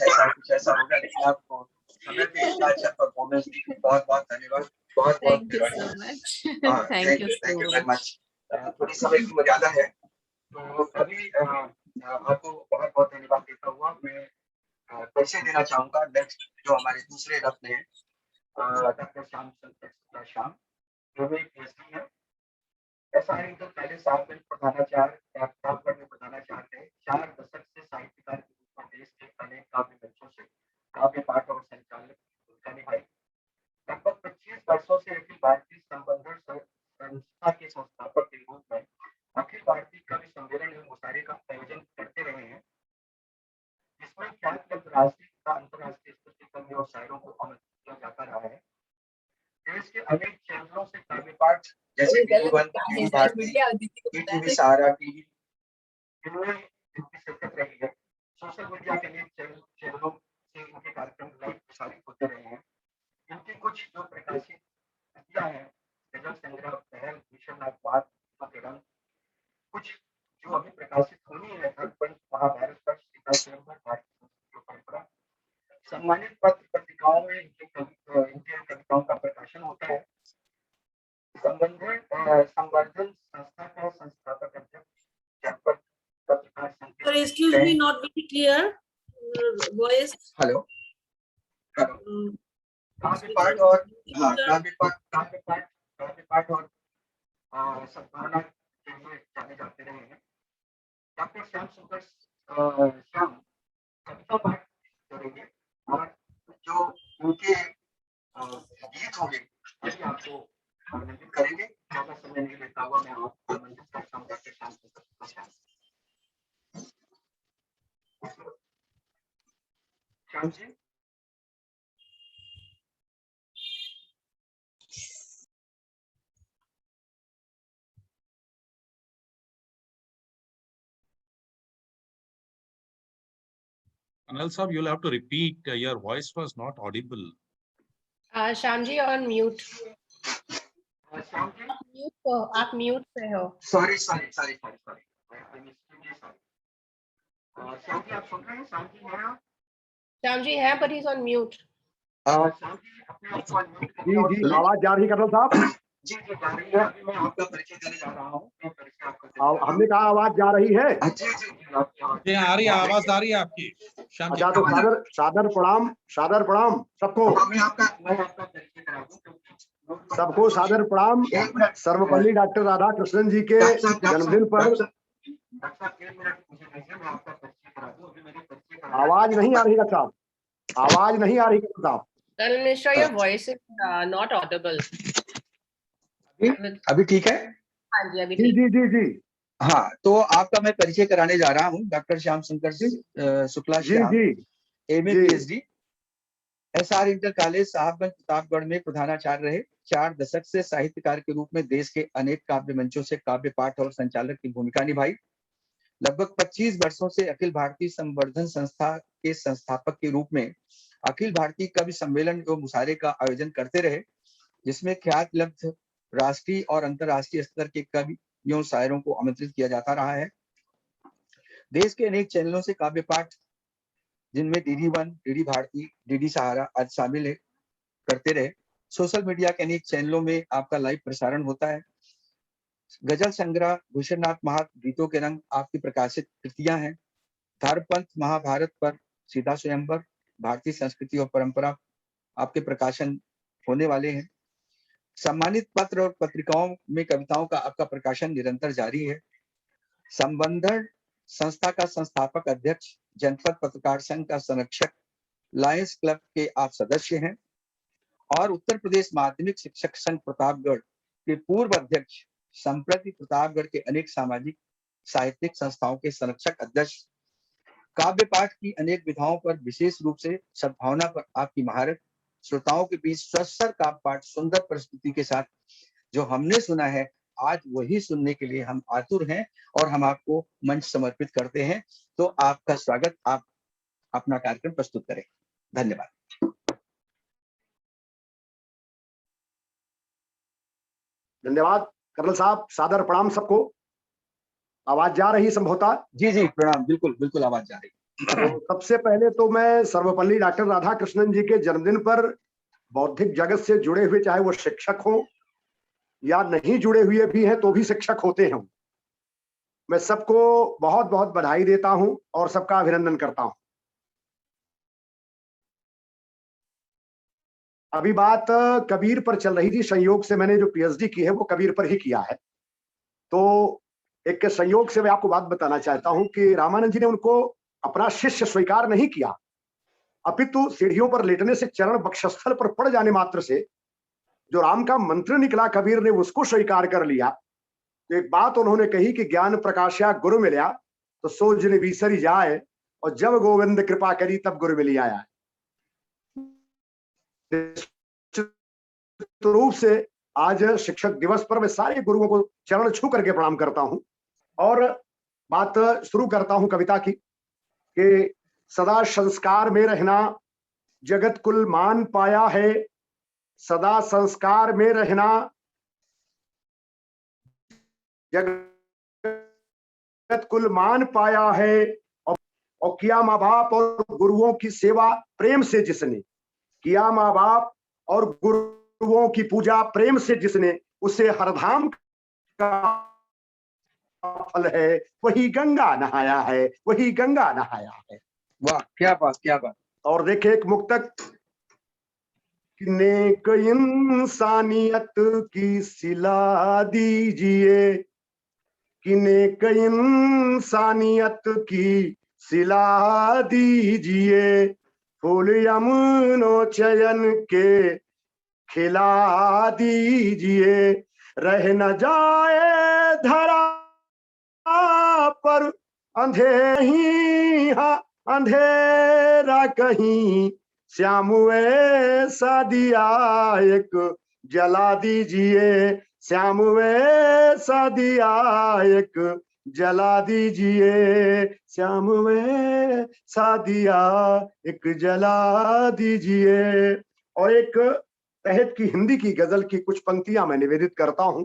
ऐसा होगा, लेकिन आपको समय पे इतना अच्छा परफॉर्मेंस दी, बहुत बहुत धन्यवाद, बहुत बहुत thank you so much. Thank you very much. थोड़ी समय की मर्यादा है, तो अभी आपको बहुत बहुत धन्यवाद देता हुआ मैं परिचय देना चाहूंगा नेक्स्ट जो हमारे दूसरे रत्न हैं, डॉक्टर श्याम श्याम, जो भी पीएचडी है। ऐसा है तो पहले साल में प्रधानाचार्य में प्रधानाचार्य थे। 4 दशक से साहित्यकार के रूप में देश के अनेक काव्य मंचों से काव्य पाठ और संचालक की भूमिका निभाई। लगभग 25 वर्षों से अखिल भारतीय संबंधन संस्था के संस्थापक के रूप में अखिल भारतीय कवि सम्मेलन एवं मुशायरे का आयोजन करते रहे हैं, जिसमें ख्याति राष्ट्रीय तथा अंतर्राष्ट्रीय स्तर के कवि और शायरों को आमंत्रित किया जाता रहा है। देश के अनेक चैनलों से काव्य पाठ जैसे डीडी1, डीडी भारती, टीवी सहारा टीवी, इनमें इनकी शिरकत रही है। सोशल मीडिया के अनेक चैनलों से इनके कार्यक्रम लाइव प्रसारित होते रहे हैं। इनकी कुछ जो प्रकाशित कृतियां हैं, गजल संग्रह, पहल, भीषण नागवाद, कुछ जो अभी प्रकाशित होनी है, महाभारत पर सीता स्वयंवर, भारतीय परंपरा, सम्मानित पत्र पत्रिकाओं में इनके कविताओं का प्रकाशन होता है। संवर्धन संस्था का संस्थापक अध्यक्ष, जनपद पत्रकार संघ। Excuse me, not very clear voice. Hello, काव्य पाठ और सद्भावना के लिए जाने जाते रहे हैं। डॉक्टर श्याम सुंदर श्याम कविता पाठ करेंगे और जो उनके गीत होंगे यदि आपको आमंत्रित करेंगे। ज्यादा समय नहीं लेता हुआ मैं आपको आमंत्रित करता हूँ डॉक्टर श्याम सुंदर Shyam ji. Anil sir, you'll have to repeat. Your voice was not audible. Shyamji, you're on mute. Shyam ji, आप म्यूट पे हो। Sorry sorry sorry sorry sorry sorry. Shyam ji आप सुन रहे हैं? श्याम जी हैं आप? श्यामजी है, but he's on mute. Shyam ji अपने आप को unmute करिए जी और जी सुनिए। आवाज जा रही कर्नल साहब? जी जी जा रही है। अभी मैं आपका परिचय देने जा रहा हूँ। मैं परिचय आपका देने जा रहा हूँ। हमने कहा आवाज जा रही है। जी जी जी आपकी आवाज ये आ रही है, आवाज आ रही है आपकी श्याम जी। अच्छा तो सादर सादर प्रणाम सबको। मैं आपका परिचय करा दूं क्योंकि सबको सादर प्रणाम। एक मिनट सर्वपल्ली डॉक्टर राधा कृष्णन जी के जन्मदिन पर डॉक्टर साहब एक मिनट मुझे दीजिए, मैं आपका परिचय करा दूं। अभी मेरे परिचय करा आवाज नहीं आ रही डॉक्टर साहब, आवाज नहीं आ रही डॉक्टर साहब। Colonel Mishra, your voice is not audible. अभी ठीक है? हाँ जी, अभी जी ठीक। जी जी जी हाँ, तो आपका मैं परिचय कराने जा रहा हूँ। Doctor Shyam Shankar Shukla ji Shyam, ji MA ji. PhD, SR inter college Sahabganj Pratapgarh में प्रधानाचार्य रहे। 4 दशक से साहित्यकार के रूप में देश के अनेक काव्य मंचों से काव्य पाठ और संचालक की भूमिका निभाई। लगभग 25 वर्षों से अखिल भारतीय संवर्धन संस्था के संस्थापक के रूप में अखिल भारतीय कवि सम्मेलन एवं मुशायरे का आयोजन करते रहे, जिसमें ख्यात लब्ध राष्ट्रीय और अंतर्राष्ट्रीय स्तर के कवियों शायरों को आमंत्रित किया जाता रहा है। देश के अनेक चैनलों से काव्य पाठ, जिनमें DD1, डीडी भारती, डीडी सहारा आज शामिल है, करते रहे। सोशल मीडिया के अनेक चैनलों में आपका लाइव प्रसारण होता है। गजल संग्रह भूषणनाथ महात गीतों के रंग आपकी प्रकाशित कृतियां हैं। धर्मपंथ महाभारत पर सीता स्वयंवर, भारतीय संस्कृति और परंपरा आपके प्रकाशन होने वाले हैं। सम्मानित पत्र और पत्रिकाओं में कविताओं का आपका प्रकाशन निरंतर जारी है। संबंधन संस्था का संस्थापक अध्यक्ष, जनपद पत्रकार संघ का संरक्षक, लायंस क्लब के आप सदस्य हैं और उत्तर प्रदेश माध्यमिक शिक्षक संघ प्रतापगढ़ के पूर्व अध्यक्ष, संप्रति प्रतापगढ़ के अनेक सामाजिक साहित्यिक संस्थाओं के संरक्षक अध्यक्ष। काव्य पाठ की अनेक विधाओं पर, विशेष रूप से सद्भावना पर आपकी महारत, श्रोताओं के बीच स्वस्वर काव्य पाठ सुंदर प्रस्तुति के साथ जो हमने सुना है, आज वही सुनने के लिए हम आतुर हैं और हम आपको मंच समर्पित करते हैं। तो आपका स्वागत, आप अपना कार्यक्रम प्रस्तुत करें। धन्यवाद। धन्यवाद कर्नल साहब, सादर प्रणाम सबको। आवाज जा रही संभवतः? जी जी प्रणाम, बिल्कुल बिल्कुल आवाज जा रही। तो सबसे पहले तो मैं सर्वपल्ली डॉक्टर राधा कृष्णन जी के जन्मदिन पर बौद्धिक जगत से जुड़े हुए, चाहे वो शिक्षक हो या नहीं जुड़े हुए भी हैं तो भी शिक्षक होते हैं, मैं सबको बहुत बहुत बधाई देता हूं और सबका अभिनंदन करता हूं। अभी बात कबीर पर चल रही थी। संयोग से मैंने जो पीएचडी की है वो कबीर पर ही किया है। तो एक संयोग से मैं आपको बात बताना चाहता हूं कि रामानंद जी ने उनको अपना शिष्य स्वीकार नहीं किया, अपितु सीढ़ियों पर लेटने से चरण वक्षस्थल पर पड़ जाने मात्र से जो राम का मंत्र निकला, कबीर ने उसको स्वीकार कर लिया। तो एक बात उन्होंने कही कि ज्ञान प्रकाशा गुरु मिलया तो सो जिन बीसरी जाए, और जब गोविंद कृपा करी तब गुरु मिली आया। तो रूप से आज शिक्षक दिवस पर मैं सारे गुरुओं को चरण छू करके प्रणाम करता हूं और बात शुरू करता हूं कविता की कि सदा संस्कार में रहना जगत कुल मान पाया है, सदा संस्कार में रहना जगत कुल मान पाया है, और किया माँ बाप और गुरुओं की सेवा प्रेम से जिसने किया, माँ बाप और गुरुओं की पूजा प्रेम से जिसने, उसे हरधाम का फल है, वही गंगा नहाया है, वही गंगा नहाया है। वाह, क्या बात क्या बात। और देखे एक मुक्तक, नेक इंसानियत की सिला दीजिए, कि नेक इंसानियत की सिला दीजिए, फूल यमुनों चयन के खिला दीजिए, रह न जाए धरा पर अंधेरा कहीं, श्याम ऐसा दिया एक जला दीजिए, श्याम ऐसा दिया एक जला दीजिए, श्याम ऐसा दिया एक जला दीजिए। और एक तहत की हिंदी की गजल की कुछ पंक्तियां मैं निवेदित करता हूं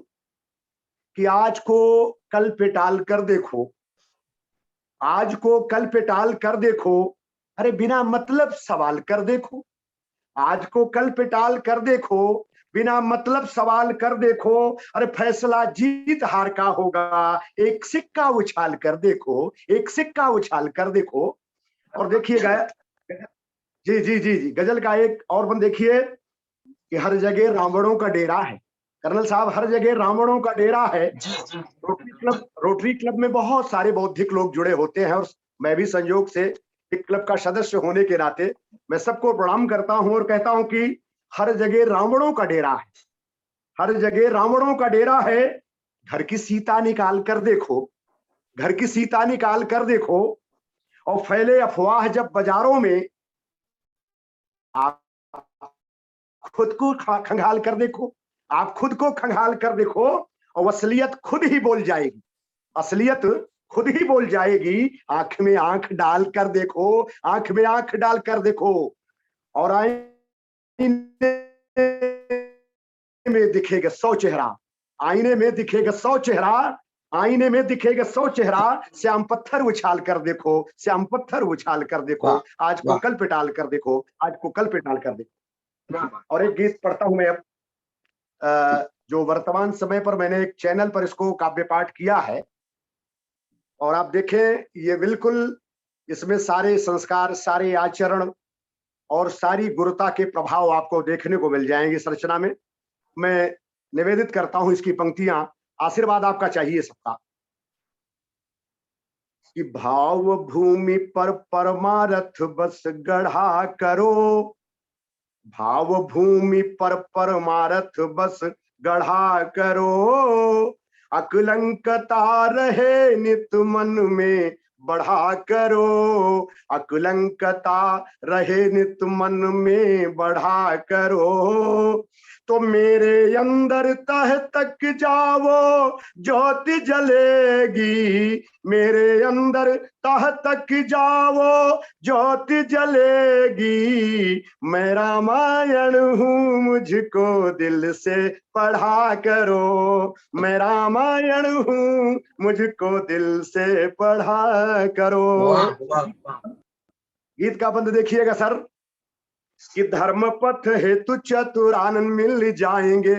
कि आज को कल पे टाल कर देखो, आज को कल पे टाल कर देखो, अरे बिना मतलब सवाल कर देखो, आज को कल पे टाल कर देखो, बिना मतलब सवाल कर देखो, अरे फैसला जीत हार का होगा, एक सिक्का उछाल कर देखो, एक सिक्का उछाल कर देखो। और देखिएगा, जी जी जी जी, गजल का एक और बंद देखिए कि हर जगह रावणों का डेरा है। कर्नल साहब, हर जगह रावणों का डेरा है। रोटरी क्लब में बहुत सारे बौद्धिक लोग जुड़े होते हैं और मैं भी संयोग से एक क्लब का सदस्य होने के नाते मैं सबको प्रणाम करता हूं और कहता हूं कि हर जगह रावणों का डेरा है, हर जगह रावणों का डेरा है। घर की सीता निकाल कर देखो, घर की सीता निकाल कर देखो, और फैले अफवाह जब बाजारों में, आप खुद को खंगाल कर देखो, आप खुद को खंगाल कर देखो, और असलियत खुद ही बोल जाएगी, असलियत खुद ही बोल जाएगी। आंख में आंख डाल कर देखो, आंख में आंख डाल कर देखो, और आईने में दिखेगा 100 चेहरा, आईने में दिखेगा 100 चेहरा, आईने में दिखेगा 100 चेहरा, श्याम पत्थर उछाल कर देखो, श्याम पत्थर उछाल कर देखो, आज को कल पे टाल कर देखो, आज को कल पे टाल कर देखो। और एक गीत पढ़ता हूं मैं अब, जो वर्तमान समय पर मैंने एक चैनल पर इसको काव्य पाठ किया है, और आप देखें ये बिल्कुल इसमें सारे संस्कार, सारे आचरण और सारी गुरुता के प्रभाव आपको देखने को मिल जाएंगे इस रचना में। मैं निवेदित करता हूं इसकी पंक्तियां, आशीर्वाद आपका चाहिए सबका। कि भाव भूमि पर परमारथ बस गढ़ा करो, भाव भूमि पर परमारथ बस गढ़ा करो, अकलंकता रहे नित मन में बढ़ा करो, अकलंकता रहे नित मन में बढ़ा करो। तो मेरे अंदर तह तक जाओ ज्योति जलेगी, मेरे अंदर तह तक जाओ ज्योति जलेगी, मैं रामायण हूँ मुझको दिल से पढ़ा करो, मैं रामायण हूँ मुझको दिल से पढ़ा करो। गीत का बंद देखिएगा सर, कि धर्म पथ हेतु चतुरानन मिल जाएंगे,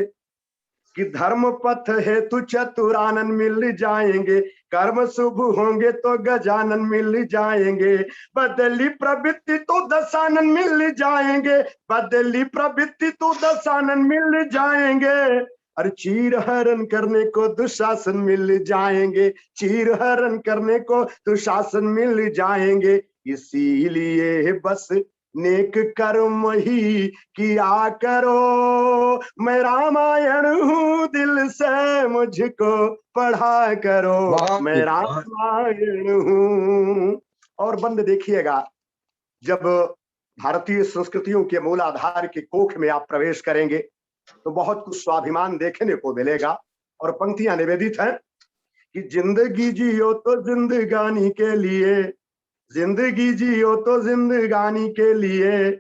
कि धर्म पथ हेतु चतुरानन मिल जाएंगे, कर्म शुभ होंगे तो गजानन मिल जाएंगे, बदली प्रवृत्ति तो दशानन मिल जाएंगे, बदली प्रवृत्ति तो दशानन मिल जाएंगे, और चीर हरण करने को दुशासन मिल जाएंगे, चीर हरण करने को दुशासन मिल जाएंगे। इसीलिए बस नेक कर्म ही किया करो, मैं रामायण हूँ दिल से मुझको पढ़ा करो, मैं रामायण हूँ। और बंद देखिएगा, जब भारतीय संस्कृतियों के मूल आधार के कोख में आप प्रवेश करेंगे तो बहुत कुछ स्वाभिमान देखने को मिलेगा। और पंक्तियां निवेदित हैं कि जिंदगी जियो तो जिंदगानी के लिए, जिंदगी जियो तो जिंदगानी के लिए,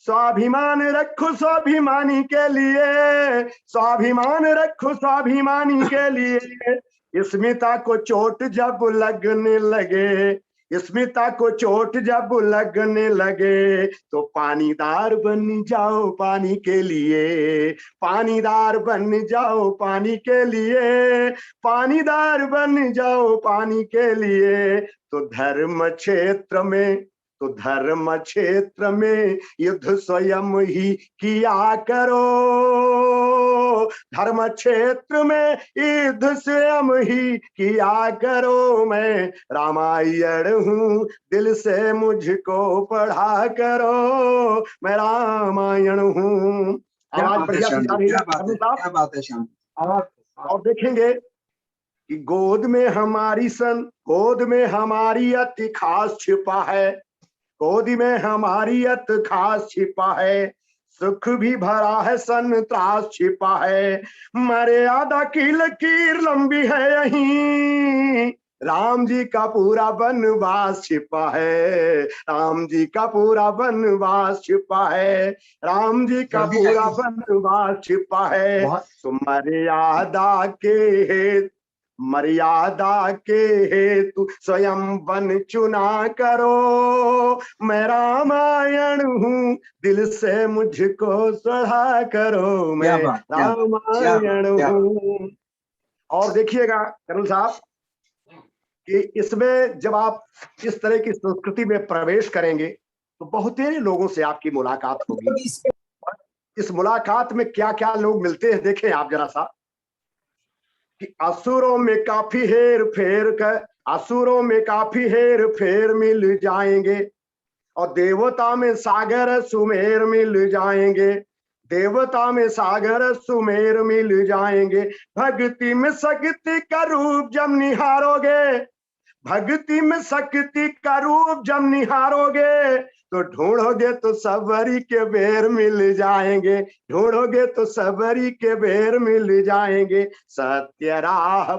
स्वाभिमान रखो स्वाभिमानी के लिए, स्वाभिमान रखो स्वाभिमानी के लिए। स्मिता को चोट जब लगने लगे, स्मिता को चोट जब लगने लगे, तो पानीदार बन जाओ पानी के लिए, पानीदार बन जाओ पानी के लिए, पानीदार बन जाओ पानी के लिए। तो धर्म क्षेत्र में, तो धर्म क्षेत्र में युद्ध स्वयं ही किया करो, धर्म क्षेत्र में युद्ध स्वयं ही किया करो, मैं रामायण हूँ दिल से मुझको पढ़ा करो, मैं रामायण हूँ। क्या आवाज बात है बढ़िया सी श्याम जा जी, रही क्या है बात है, कर्नल साहब, क्या बात है श्याम जी। आवाज। और देखेंगे कि गोद में हमारी अति खास छिपा है, गोद में हमारी अति खास छिपा है, सुख भी भरा है संतरास छिपा है, मर्यादा की लकीर लंबी है यहीं, राम जी का पूरा वनवास छिपा है, राम जी का पूरा वनवास छिपा है, राम जी का जल्दी पूरा जल्दी। वनवास छिपा है। बहुत तो मर्यादा के हेतु स्वयं वन चुना करो, मैं रामायण हूँ दिल से मुझको सड़ा करो, क्या मैं बात, क्या बात, क्या बात, रामायण क्या बात। हूँ। और देखिएगा कर्नल साहब कि इसमें जब आप इस तरह की संस्कृति में प्रवेश करेंगे तो बहुतेरे लोगों से आपकी मुलाकात होगी। इस मुलाकात में क्या क्या लोग मिलते हैं देखें आप जरा सा, कि असुरों में काफी हेर फेर मिल जाएंगे, और देवता में सागर सुमेर मिल जाएंगे, देवता में सागर सुमेर मिल जाएंगे, भक्ति में शक्ति का रूप जब निहारोगे, भक्ति में शक्ति का रूप जब निहारोगे, तो ढूंढोगे तो सबरी के बेर मिल जाएंगे, ढूंढोगे तो सबरी के बेर मिल जाएंगे। सत्य राह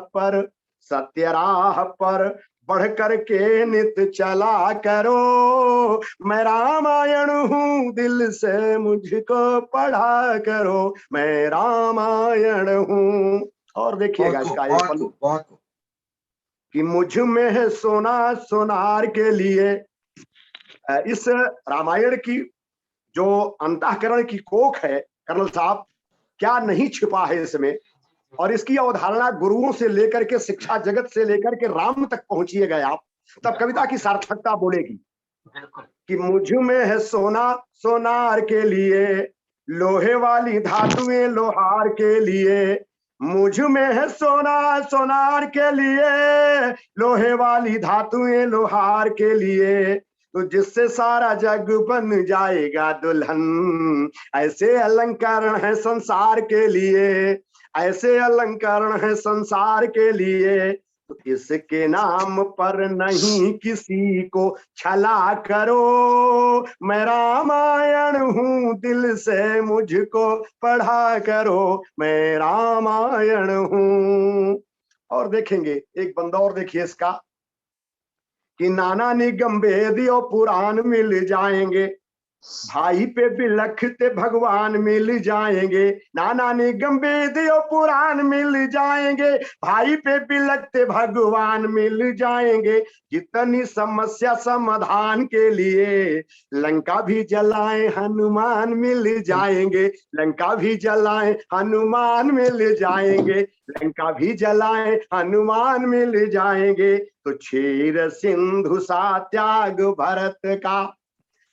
पर बढ़ कर के नित चला करो, मैं रामायण हूँ दिल से मुझको पढ़ा करो, मैं रामायण हूँ। और देखिएगा इसका एक पल बहुत कि मुझ में है सोना सोनार के लिए, इस रामायण की जो अंतःकरण की कोख है कर्नल साहब, क्या नहीं छिपा है इसमें, और इसकी अवधारणा गुरुओं से लेकर के शिक्षा जगत से लेकर के राम तक पहुंचिए गए आप, तब कविता की सार्थकता बोलेगी कि मुझ में है सोना सोनार के लिए, लोहे वाली धातुएं लोहार के लिए, मुझ में है सोना सोनार के लिए, लोहे वाली धातुएं लोहार के लिए, तो जिससे सारा जग बन जाएगा दुल्हन, ऐसे अलंकरण है संसार के लिए, ऐसे अलंकरण है संसार के लिए, तो इसके नाम पर नहीं किसी को छला करो, मैं रामायण हूँ दिल से मुझको पढ़ा करो, मैं रामायण हूँ। और देखेंगे एक बंदा और देखिए इसका कि नाना निगम वेदियों पुराण मिल जाएंगे, भाई पे बिलखते भगवान मिल जाएंगे, नाना निगम वेदियों पुराण मिल जाएंगे, भाई पे बिलखते भगवान मिल जाएंगे, जितनी समस्या समाधान के लिए लंका भी जलाए हनुमान मिल जाएंगे, लंका भी जलाए हनुमान मिल जाएंगे, लंका भी जलाए हनुमान मिल जाएंगे, तो क्षीर सिंधु सा त्याग भरत का,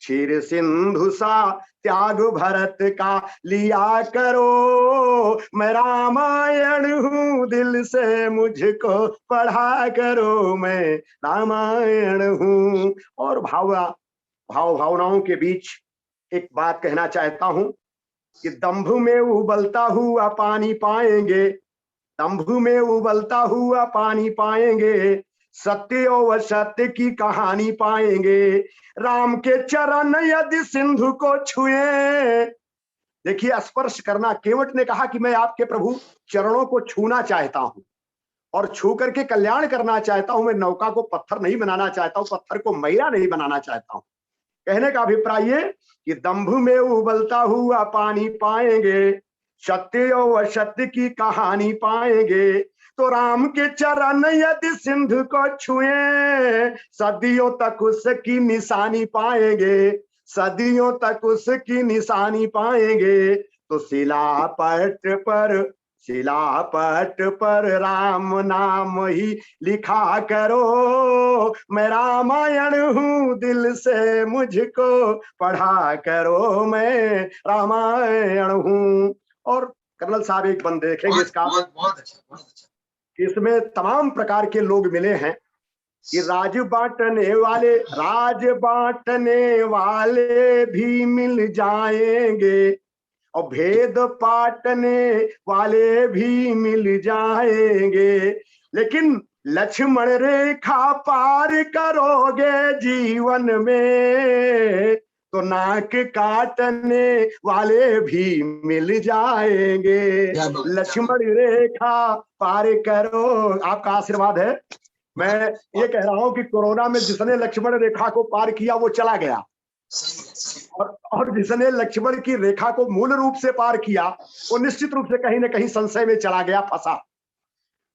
क्षीर सिंधु सा त्याग भरत का लिया करो, मैं रामायण हूँ दिल से मुझको पढ़ा करो, मैं रामायण हूँ। और भावनाओं के बीच एक बात कहना चाहता हूं कि दंभ में उबलता हुआ पानी पाएंगे, दंभ में उबलता हुआ पानी पाएंगे, सत्य और सत्य की कहानी पाएंगे, राम के चरण यदि सिंधु को छुए, देखिए स्पर्श करना, केवट ने कहा कि मैं आपके प्रभु चरणों को छूना चाहता हूं और छू करके कल्याण करना चाहता हूं, मैं नौका को पत्थर नहीं बनाना चाहता हूं, पत्थर को मैला नहीं बनाना चाहता हूं। कहने का अभिप्राय ये कि दंभ में उबलता हुआ पानी पाएंगे, सत्य और असत्य की कहानी पाएंगे, तो राम के चरण यदि सिंधु को छुए, सदियों तक उसकी निशानी पाएंगे, सदियों तक उसकी निशानी पाएंगे, तो शिलापट पर राम नाम ही लिखा करो, मैं रामायण हूँ दिल से मुझको पढ़ा करो, मैं रामायण हूँ। और कर्नल साहब एक बंद देखेंगे इसका, बहुत अच्छा। इसमें तमाम प्रकार के लोग मिले हैं कि राज बांटने वाले भी मिल जाएंगे, और भेद पाटने वाले भी मिल जाएंगे, लेकिन लक्ष्मण रेखा पार करोगे जीवन में तो नाक काटने वाले भी मिल जाएंगे। लक्ष्मण रेखा पार करो, आपका आशीर्वाद है। मैं ये कह रहा हूं कि कोरोना में जिसने लक्ष्मण रेखा को पार किया वो चला गया, और जिसने लक्ष्मण की रेखा को मूल रूप से पार किया वो निश्चित रूप से कहीं ना कहीं संशय में चला गया, फंसा।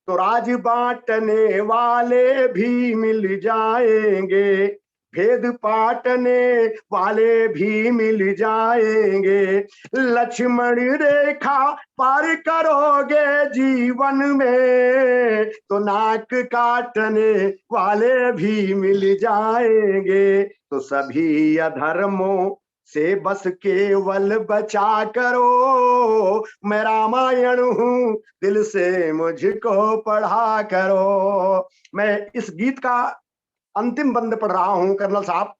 तो राज बांटने वाले भी मिल जाएंगे, भेद पाटने वाले भी मिल जाएंगे। लक्ष्मण रेखा पार करोगे जीवन में तो नाक काटने वाले भी मिल जाएंगे। तो सभी अधर्मों से बस केवल बचा करो, मैं रामायण हूँ दिल से मुझको पढ़ा करो। मैं इस गीत का अंतिम बंद पढ़ रहा हूं कर्नल साहब,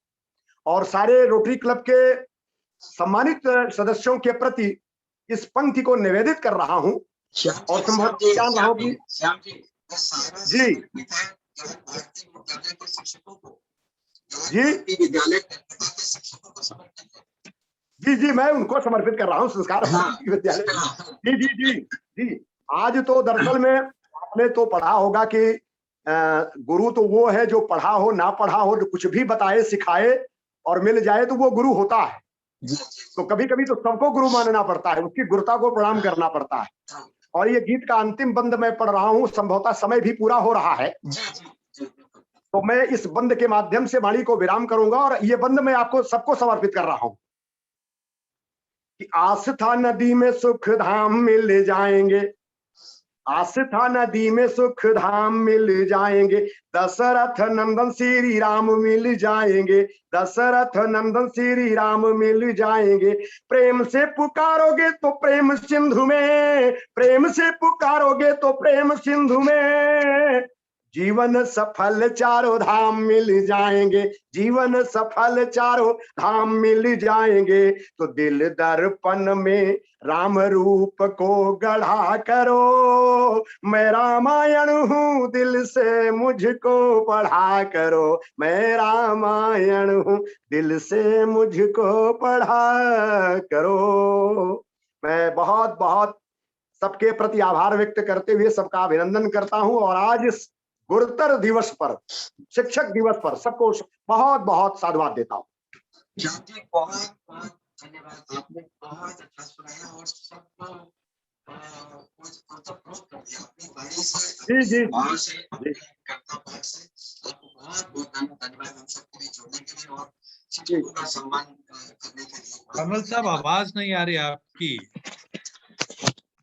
और सारे रोटरी क्लब के सम्मानित सदस्यों के प्रति इस पंक्ति को निवेदित कर रहा हूं, और संभव जान रहा हूं कि जी जी जी जी मैं उनको समर्पित कर रहा हूँ संस्कार विद्यालय। जी जी जी जी आज तो दरअसल में आपने तो पढ़ा होगा कि गुरु तो वो है जो पढ़ा हो ना पढ़ा हो, जो कुछ भी बताए सिखाए और मिल जाए तो वो गुरु होता है। तो कभी कभी तो सबको गुरु मानना पड़ता है, उसकी गुरुता को प्रणाम करना पड़ता है। और ये गीत का अंतिम बंद मैं पढ़ रहा हूँ, संभवतः समय भी पूरा हो रहा है, तो मैं इस बंद के माध्यम से वाणी को विराम करूंगा। और ये बंद मैं आपको सबको समर्पित कर रहा हूं कि आस्था नदी में सुख धाम मिल जाएंगे, आस्था नदी में सुख धाम मिल जाएंगे। दशरथ नंदन श्री राम मिल जाएंगे, दशरथ नंदन श्री राम मिल जाएंगे। प्रेम से पुकारोगे तो प्रेम सिंधु में, प्रेम से पुकारोगे तो प्रेम सिंधु में जीवन सफल चारों धाम मिल जाएंगे, जीवन सफल चारों धाम मिल जाएंगे। तो दिल दर्पण में राम रूप को गढ़ा करो, मैं रामायण हूँ दिल से मुझको पढ़ा करो, मैं रामायण हूँ दिल से मुझको पढ़ा करो। मैं बहुत बहुत सबके प्रति आभार व्यक्त करते हुए सबका अभिनंदन करता हूं, और आज इस गुरुतर दिवस पर, शिक्षक दिवस पर सबको बहुत बहुत साधुवाद देता हूं। बहुत बहुत धन्यवाद, आपने बहुत अच्छा सुनाया और सबको जी जी बहुत बहुत धन्यवाद हम सबके लिए जुड़ने के लिए और शिक्षकों का सम्मान करने के लिए। कमल साहब आवाज नहीं आ रही आपकी।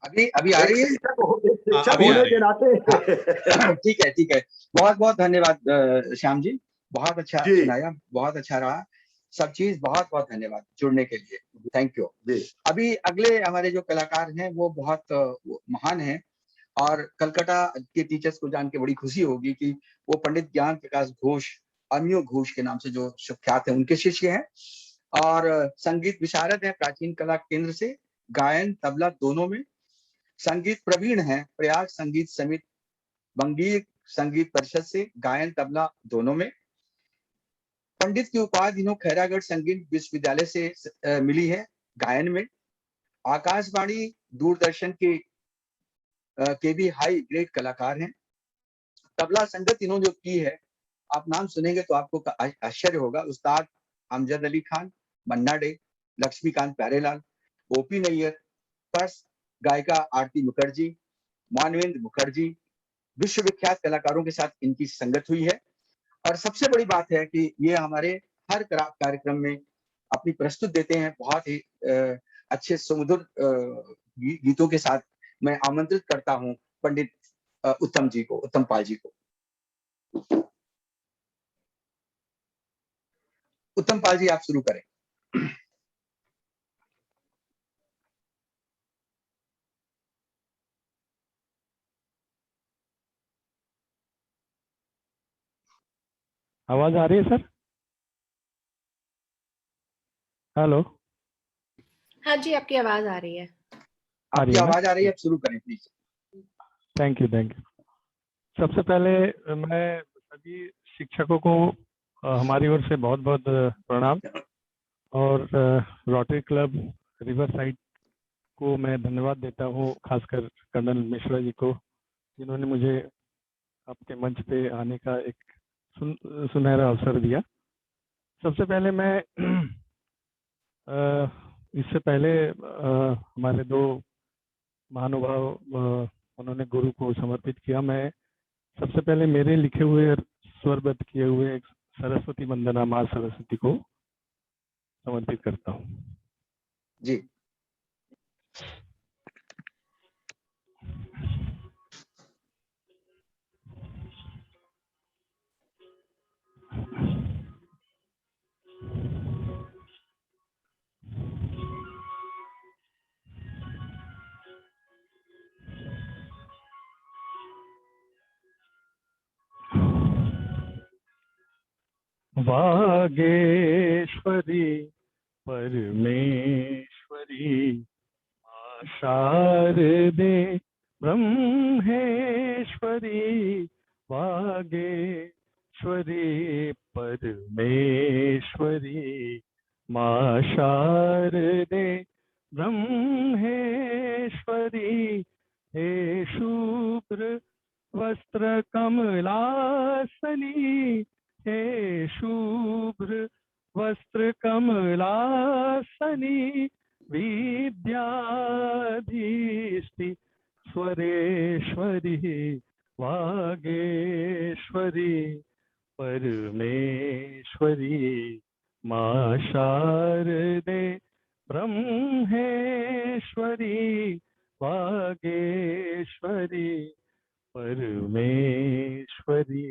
अभी अभी आ रही है? शिक्षक होने के नाते ठीक है ठीक है, बहुत बहुत धन्यवाद श्याम जी, बहुत अच्छा सुनाया, बहुत अच्छा रहा सब चीज, बहुत बहुत धन्यवाद जुड़ने के लिए, थैंक यू। अभी अगले हमारे जो कलाकार हैं वो बहुत महान हैं, और कलकत्ता के टीचर्स को जान के बड़ी खुशी होगी कि वो पंडित ज्ञान प्रकाश घोष, अमियो घोष के नाम से जो सुख्यात हैं, उनके शिष्य हैं, और संगीत विशारद है प्राचीन कला केंद्र से, गायन तबला दोनों में, संगीत प्रवीण है प्रयाग संगीत समिति बंगीय संगीत परिषद से, गायन तबला दोनों में। पंडित की उपाधि इन्हों खैरागढ़ संगीत विश्वविद्यालय से मिली है, गायन में। आकाशवाणी दूरदर्शन के भी हाई ग्रेड कलाकार हैं। तबला संगत इन्होंने जो की है, आप नाम सुनेंगे तो आपको आश्चर्य होगा। उस्ताद अमजद अली खान, मन्ना डे, लक्ष्मीकांत प्यारेलाल, ओपी नैयर, पर्स गायिका आरती मुखर्जी, मानवेंद्र मुखर्जी, विश्वविख्यात कलाकारों के साथ इनकी संगत हुई है। और सबसे बड़ी बात है कि ये हमारे हर कार्यक्रम में अपनी प्रस्तुत देते हैं, बहुत ही अच्छे सुमधुर गीतों के साथ। मैं आमंत्रित करता हूं पंडित उत्तम जी को, उत्तम पाल जी को। उत्तम पाल जी, आप शुरू करें। आवाज आ रही है सर? हेलो हाँ जी, आपकी आवाज आ रही है। आ रही आपकी है ना? आवाज आ रही है, अब शुरू करें please. Thank you, thank you. सबसे पहले मैं सभी शिक्षकों को हमारी ओर से बहुत बहुत प्रणाम, और रोटरी क्लब रिवर साइड को मैं धन्यवाद देता हूँ, खासकर कर्नल मिश्रा जी को, जिन्होंने मुझे आपके मंच पे आने का एक सुनहरा अवसर दिया। सबसे पहले मैं इससे पहले हमारे दो महानुभाव उन्होंने गुरु को समर्पित किया। मैं सबसे पहले मेरे लिखे हुए स्वरबद्ध किए हुए एक सरस्वती वंदना माँ सरस्वती को समर्पित करता हूँ। जी। वागेश्वरी परमेश्वरी शारदे ब्रह्मेश्वरी, वागेश्वरी परमेश्वरी माँ शारदे ब्रह्मेश्वरी, हे शुभ्र वस्त्र कमलासनी, हे शुभ्र वस्त्र कमलासनी, विद्याधीष्टि स्वरेश्वरी, वागेश्वरी परमेश्वरी माँ शारदे ब्रह्मेश्वरी, वागेश्वरी परमेश्वरी।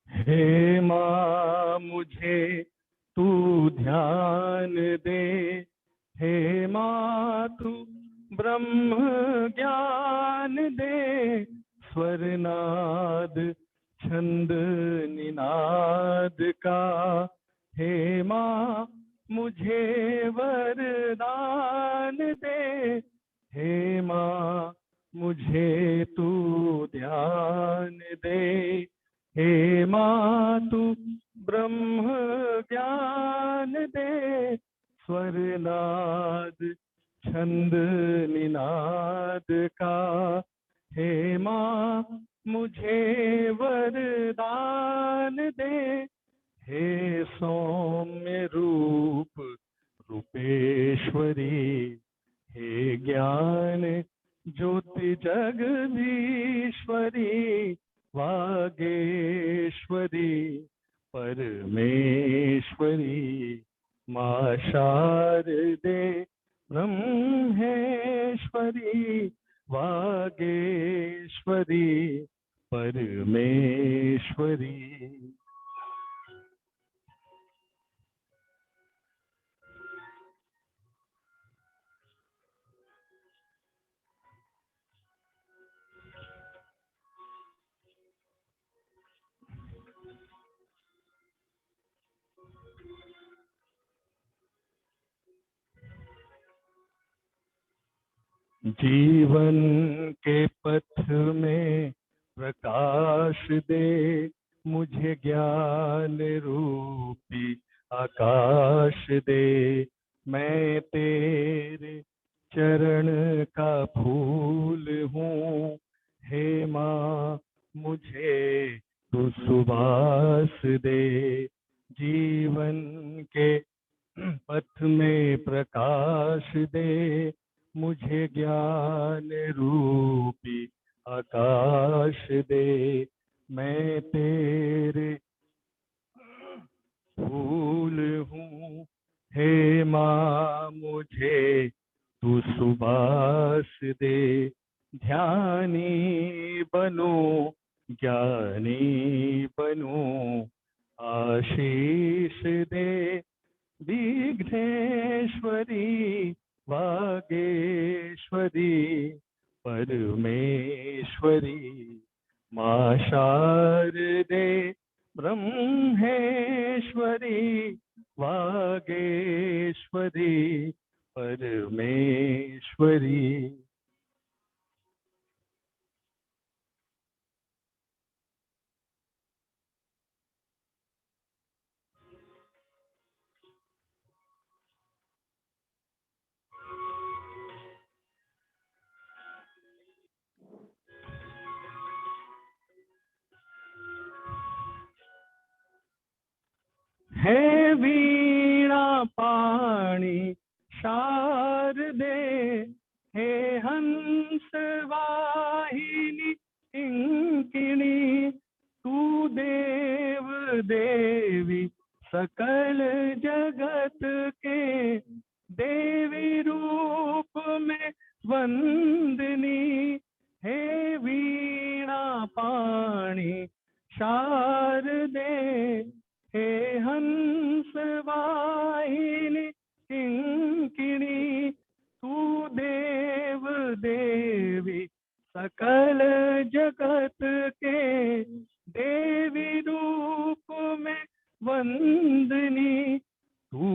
हे माँ मुझे तू ध्यान दे, हे माँ तू ब्रह्म ज्ञान दे, स्वरनाद छंद निनाद का, हे माँ मुझे वरदान दे, हे माँ मुझे तू ध्यान दे, हे माँ तू ब्रह्म ज्ञान दे, स्वरनाद छंद निनाद का, हे माँ मुझे वरदान दे, हे सौम्य रूप रूपेश्वरी, हे ज्ञान ज्योति जगदीश्वरी, वागेश्वरी परमेश्वरी माँ शारदे ब्रह्मेश्वरी, वागेश्वरी परमेश्वरी। जीवन के पथ में प्रकाश दे, मुझे ज्ञान रूपी आकाश दे, मैं तेरे चरण का फूल हूँ, हे माँ मुझे तू सुबास दे, जीवन के पथ में प्रकाश दे, मुझे ज्ञान रूपी आकाश दे, मैं तेरे फूल हूँ, हे माँ मुझे तू सुबास दे, ध्यानी बनो ज्ञानी बनूं आशीष दे विघ्नेश्वरी वागेश्वरी परमेश्वरी मां शारदे ब्रह्मेश्वरी वागेश्वरी परमेश्वरी। हे वीणा पाणी शारदे हे हंस वाहिनी किंकिणी तू देव देवी सकल जगत के देवी रूप में वंदनी हे वीणा पाणी शारदे हे हंस वाहिनी किंकिणी तू देव देवी सकल जगत के देवी रूप में वंदनी तू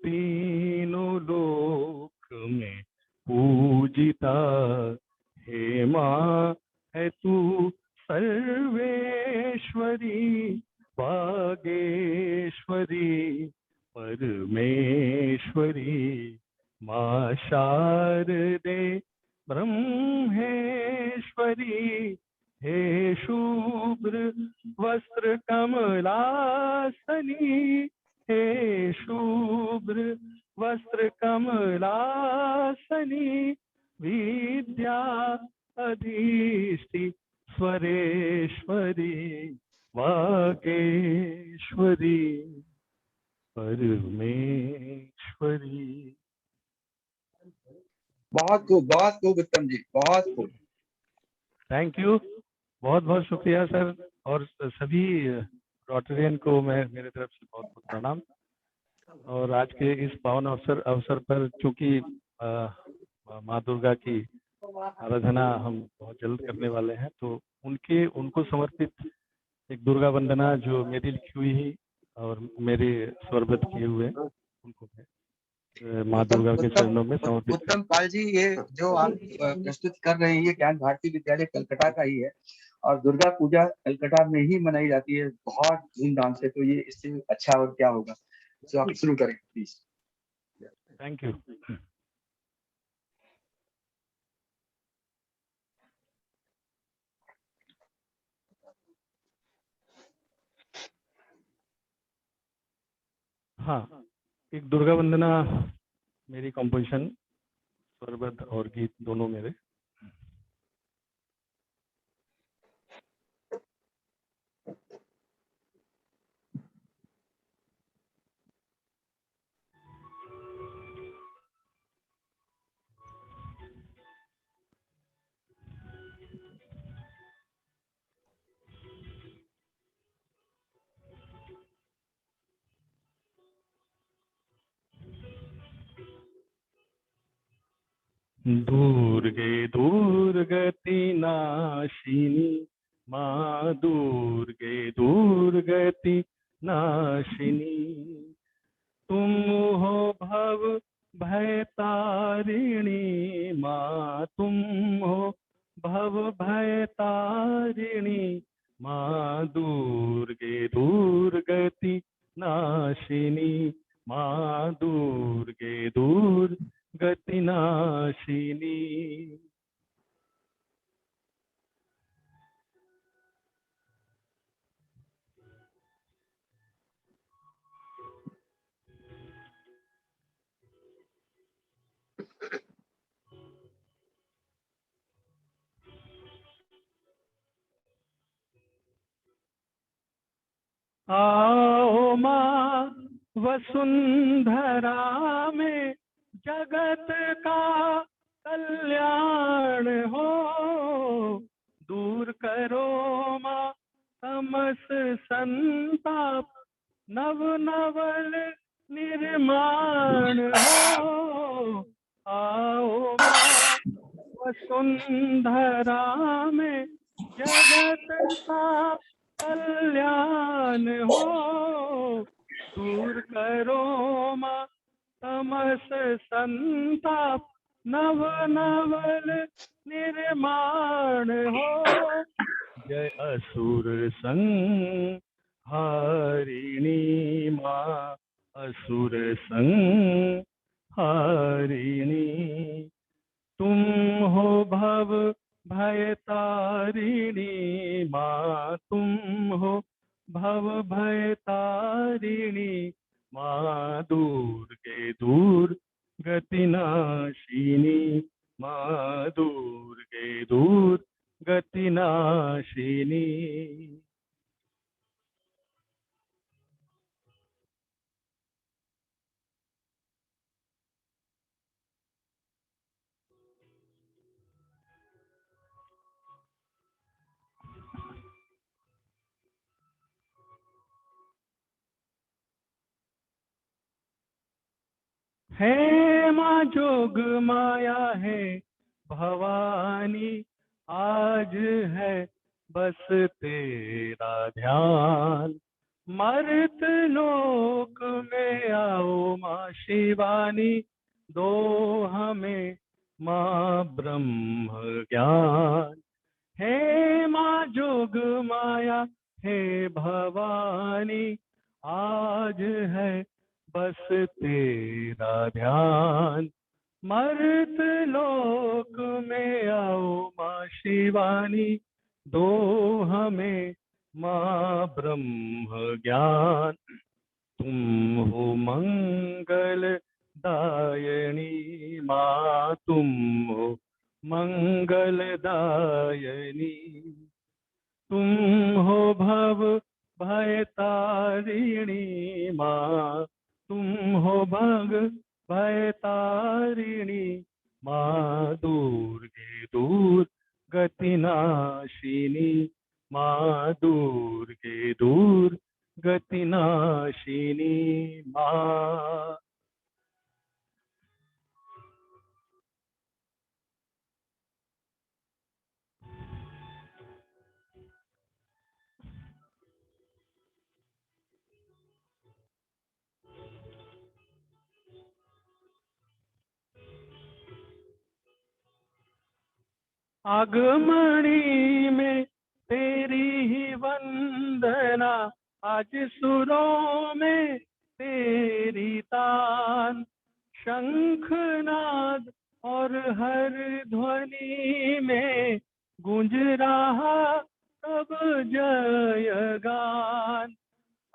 तीनों लोक में पूजिता हे माँ है तू सर्वेश्वरी वागेश्वरी परमेश्वरी मां शारदे ब्रह्मेश्वरी हे शुभ्र वस्त्र कमलासनी हे शुभ्र वस्त्र कमलासनी विद्या अधिष्ठि स्वरेश्वरी वागेश्वरी परमेश्वरी। बहुत खूब उत्तम जी, बहुत खूब। थैंक यू, बहुत बहुत शुक्रिया सर, और सभी रोटरियन को मैं मेरे तरफ से बहुत बहुत प्रणाम। और आज के इस पावन अवसर पर चूंकि माँ दुर्गा की आराधना हम बहुत जल्द करने वाले हैं, तो उनको समर्पित एक दुर्गा वंदना जो मेरी लिखी हुई है और मेरे स्वरबद्ध किए हुए उनको माँ दुर्गा के चरणों में समर्पित। उत्तम पाल जी, ये जो आप प्रस्तुत कर रहे हैं ये ज्ञान भारती विद्यालय कलकत्ता का ही है और दुर्गा पूजा कलकत्ता में ही मनाई जाती है बहुत धूमधाम से, तो ये इससे अच्छा और क्या होगा। तो आप शुरू करें प्लीज। Thank you. हाँ, एक दुर्गा वंदना मेरी कंपोजिशन, स्वरबद्ध और गीत दोनों मेरे। दुर्गे दुर्गति नाशिनी माँ दुर्गे दुर्गति नाशिनी तुम हो भव भय तारिणी माँ तुम हो भव भय तारिणी माँ दुर्गे दुर्गति नाशिनी माँ दुर्गे दुर्गति नाशिनी। आओ माँ वसुंधरा में जगत का कल्याण हो, दूर करो माँ तमस संताप नव नवल निर्माण हो। आओ माँ वसुंधरा में जगत का कल्याण हो। दूर करो माँ तमस संताप नव नवल निर्माण हो। जय असुर संहारिणी माँ असुर संहारिणी। तुम हो भव भय तारिणी माँ तुम हो भव भय तारिणी। माँ दुर्गे दूर गति नाशिनी माँ दुर्गे दूर गति नाशिनी। है माँ जोग माया है भवानी आज है बस तेरा ध्यान। मर्त लोक में आओ माँ शिवानी दो हमें माँ ब्रह्म ज्ञान। हे माँ जोग माया हे भवानी आज है बस तेरा ध्यान। मर्त लोक में आओ माँ शिवानी दो हमें माँ ब्रह्म ज्ञान। तुम हो मंगल दायनी माँ तुम हो मंगल दायनी। तुम हो भव भय तारिणी माँ तुम हो भग भय तारिणी। माँ दुर्गे दूर गति नाशिनी माँ दुर्गे दूर गति नाशिनी माँ। आगमनी में तेरी ही वंदना आज सुरों में तेरी तान। शंखनाद और हर ध्वनि में गूंज रहा तब जय गान।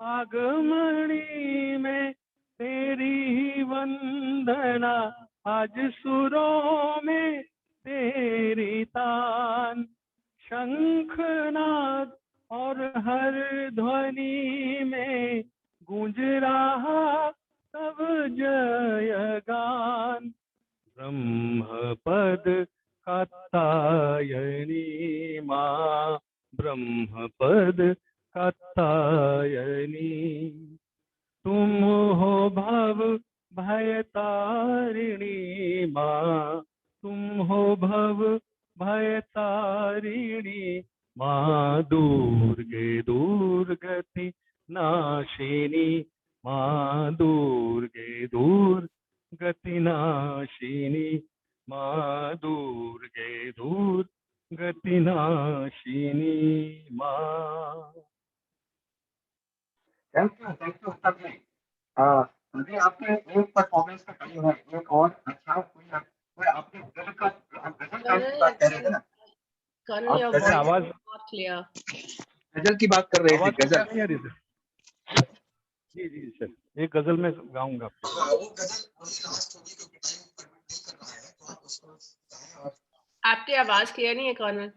आगमनी में तेरी ही वंदना आज सुरों में तेरी तान। शंखनाद और हर ध्वनि में गूंज रहा तब जय गान। ब्रह्म पद कात्यायनी माँ ब्रह्म पद कात्यायनी। तुम हो भव भय तारिणी माँ तुम हो भव भय तारिणी। माँ दुर्गे दूर गति नाशिनी माँ दुर्गे दूर गति नाशिनी। माँ दुर्गे दूर गति नाशिनी माँ। थैंक यू उत्तम जी। अभी आपने एक परफॉर्मेंस का कही है, एक और अच्छा कोई आपने गजल का आप गजल गाने की बात कर रहे थे ना। Karan, your आप voice गजल is आवाज not clear. गजल की बात कर रहे थे आवाज गजल। नहीं आ रही सर। जी जी सर एक गजल में गाऊंगा आपके लिए। हाँ, वो गजल वही लास्ट होगी क्योंकि टाइम परमिट नहीं कर रहा है तो आप उसको गाएं। और आपकी आवाज क्लियर नहीं है कर्नल।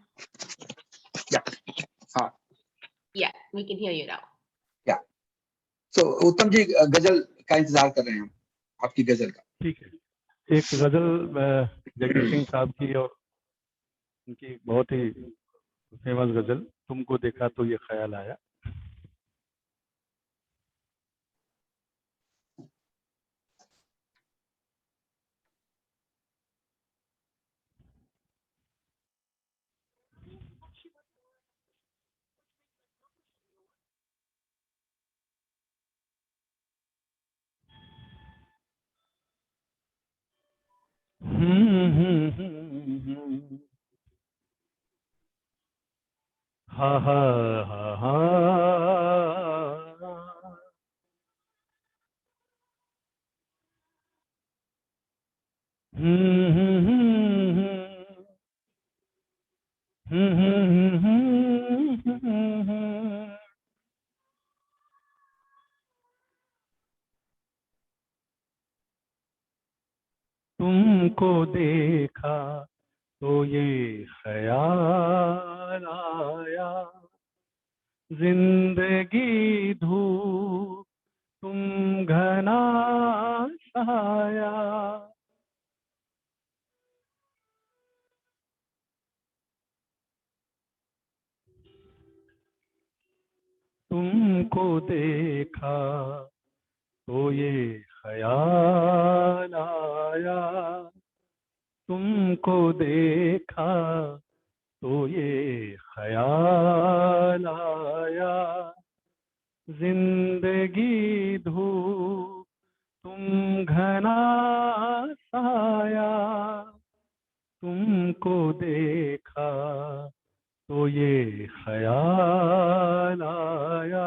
या हाँ Yeah, we can hear you now. या तो उत्तम जी गजल का इंतजार कर रहे हैं हम, आपकी गजल का। ठीक है एक गजल जगजीत सिंह साहब की और उनकी बहुत ही फेमस गजल तुमको देखा तो ये ख्याल आया। हा हा हा हा तुमको देखा तो ये ख्याल आया, जिंदगी धूप तुम घना साया। तुमको देखा तो ये ख्याल आया, तुमको देखा तो ये ख्याल आया, जिंदगी धूप तुम घना साया। तुमको देखा तो ये ख्याल आया।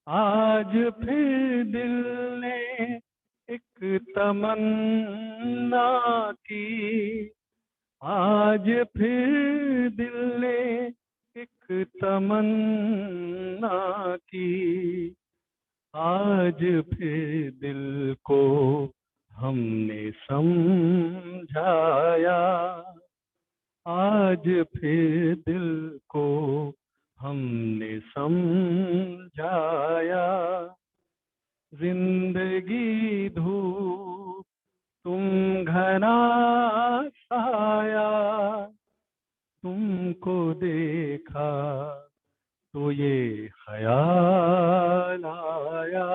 आज फिर दिल ने एक तमन्ना की, आज फिर दिल ने एक तमन्ना की, आज फिर दिल को हमने समझाया, आज फिर दिल को हमने समझाया, जिंदगी धूप तुम घना साया। तुमको देखा तो ये ख्याल आया।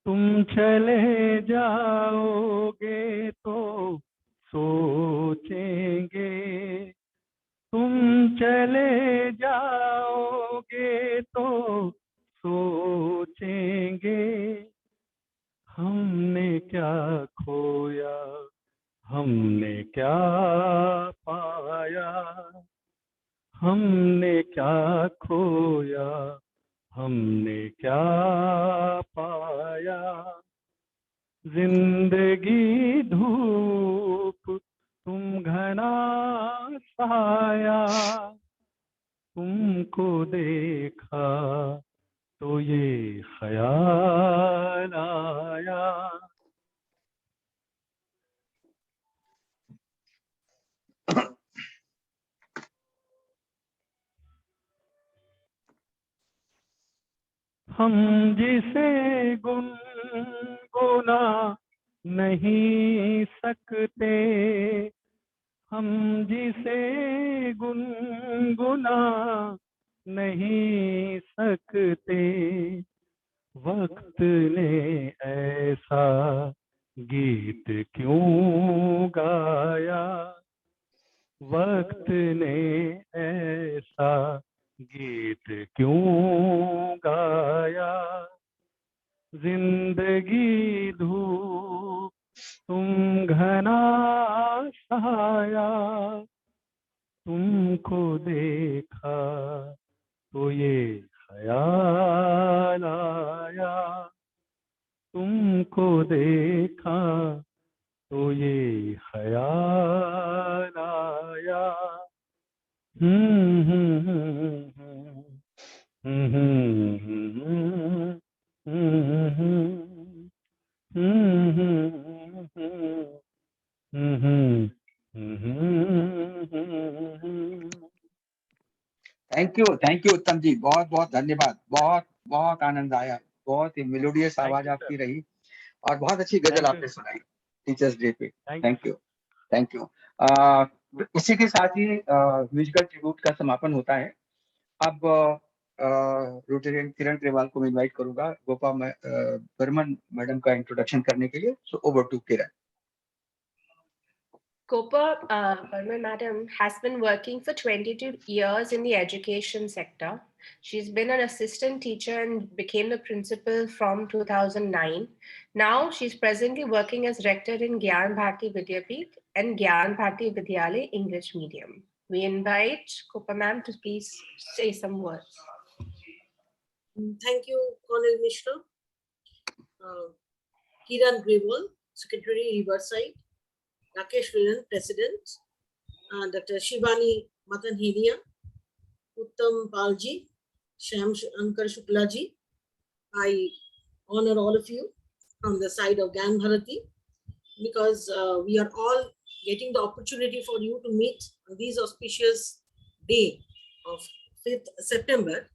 तुम चले जाओगे तो सोचेंगे, तुम चले जाओगे तो सोचेंगे, हमने क्या खोया हमने क्या पाया, हमने क्या खोया हमने क्या पाया, जिंदगी धूप तुम घना साया। तुमको देखा तो ये ख्याल आया। हम जिसे गुनगुना नहीं सकते, हम जिसे गुनगुना नहीं सकते, वक्त ने ऐसा गीत क्यों गाया, वक्त ने ऐसा गीत क्यों गाया, जिंदगी धूप तुम घना साया। तुमको देखा तो ये ख्याल आया, तुमको देखा तो ये ख्याल आया। थैंक यू उत्तम जी, बहुत बहुत धन्यवाद। बहुत बहुत आनंद आया, बहुत ही मेलोडियस आवाज आपकी रही और बहुत अच्छी गजल आपने सुनाई टीचर्स डे पे। Thank you. इसी के साथ ही म्यूजिकल ट्रिब्यूट का समापन होता है। अब रोटेरियन किरण ग्रेवाल को मैं इनवाइट करूंगा गोपा बर्मन मैडम का इंट्रोडक्शन करने के लिए. So over to Kiran. Gopa Burman madam has been working for 22 years in the education sector. She's been an assistant teacher and became the principal from 2009. Now she's presently working as rector in Gyan Bharati Vidyapeeth and Gyan Bharati Vidyalaya English Medium. We invite Gopa ma'am to please say some words. Thank you, Colonel Mishra. Kiran Grewal, Secretary, Riverside. Rakesh Rilan, President. Dr. Shivani Matanhenia. Uttam Palji. Shyam Ankar Shuklaji. I honor all of you from the side of Gyan Bharati because we are all getting the opportunity for you to meet on this auspicious day of 5th September,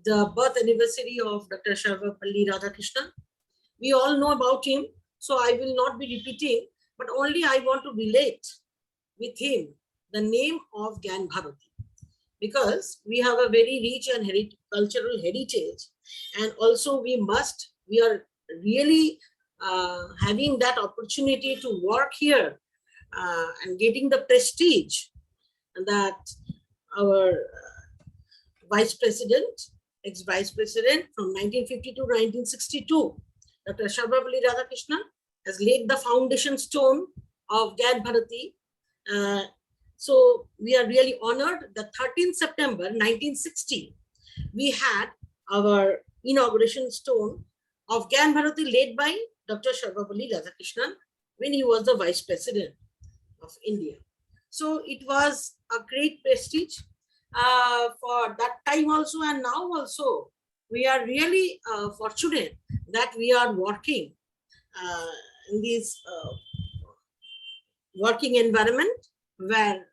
the birth anniversary of Dr. Sarvapalli Radhakrishnan. We all know about him, so I will not be repeating, but only I want to relate with him the name of Gyan Bharati, because we have a very rich and cultural heritage, and also we are really having that opportunity to work here and getting the prestige that our Vice President, ex-Vice President from 1950 to 1962, Dr. Sarvapalli Radhakrishnan has laid the foundation stone of Gyan Bharati. So we are really honored. The 13th September 1960, we had our inauguration stone of Gyan Bharati laid by Dr. Sarvapalli Radhakrishnan when he was the Vice President of India. So it was a great prestige for that time also, and now also we are really fortunate that we are working in this working environment where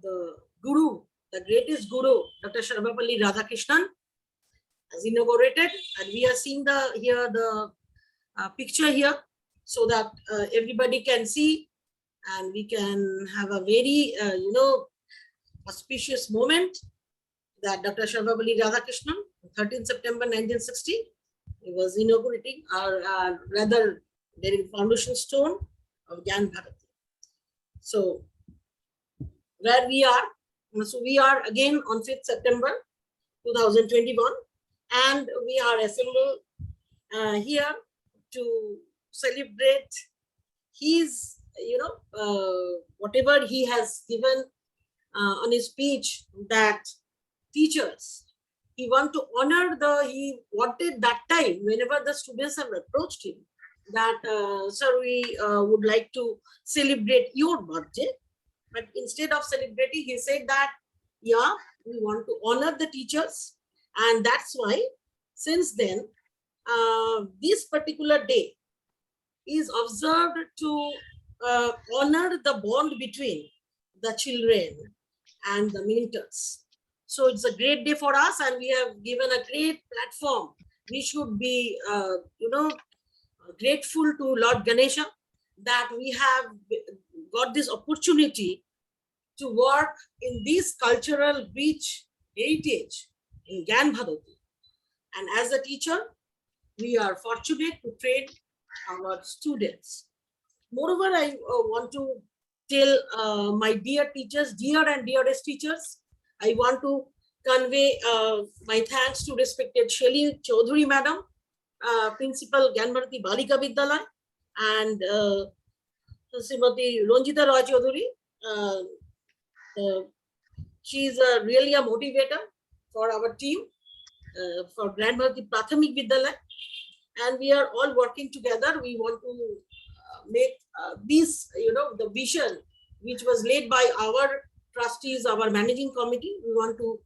the Guru, the greatest Guru, Dr. Sarvapalli Radhakrishnan has inaugurated, and we are seeing the picture here so that everybody can see, and we can have a very auspicious moment that Dr. Sarvapalli Radhakrishnan, 13th September 1960, he was inaugurating, or rather, there is foundation stone of Gyan Bharati. So, where we are, so we are again on 5th September 2021, and we are assembled here to celebrate his, whatever he has given on his speech, that teachers, he wanted that time, whenever the students have approached him, that sir, we would like to celebrate your birthday, but instead of celebrating, he said that yeah, we want to honor the teachers, and that's why since then this particular day is observed to honor the bond between the children and the mentors. So it's a great day for us, and we have given a great platform. We should be, grateful to Lord Ganesha that we have got this opportunity to work in this cultural rich heritage in Gyan Bharati. And as a teacher, we are fortunate to train our students. Moreover, I want to tell my dear teachers, dear and dearest teachers, I want to convey my thanks to respected Shelly Chaudhary Madam, Principal Gyan Bharati Balika Vidyalaya, and Srimati Ranjita Roy Chaudhary. She is really a motivator for our team, for Gyan Bharati Prathamik Vidyalaya, and we are all working together. We want to make this, the vision which was laid by our trustees, our managing committee. We want to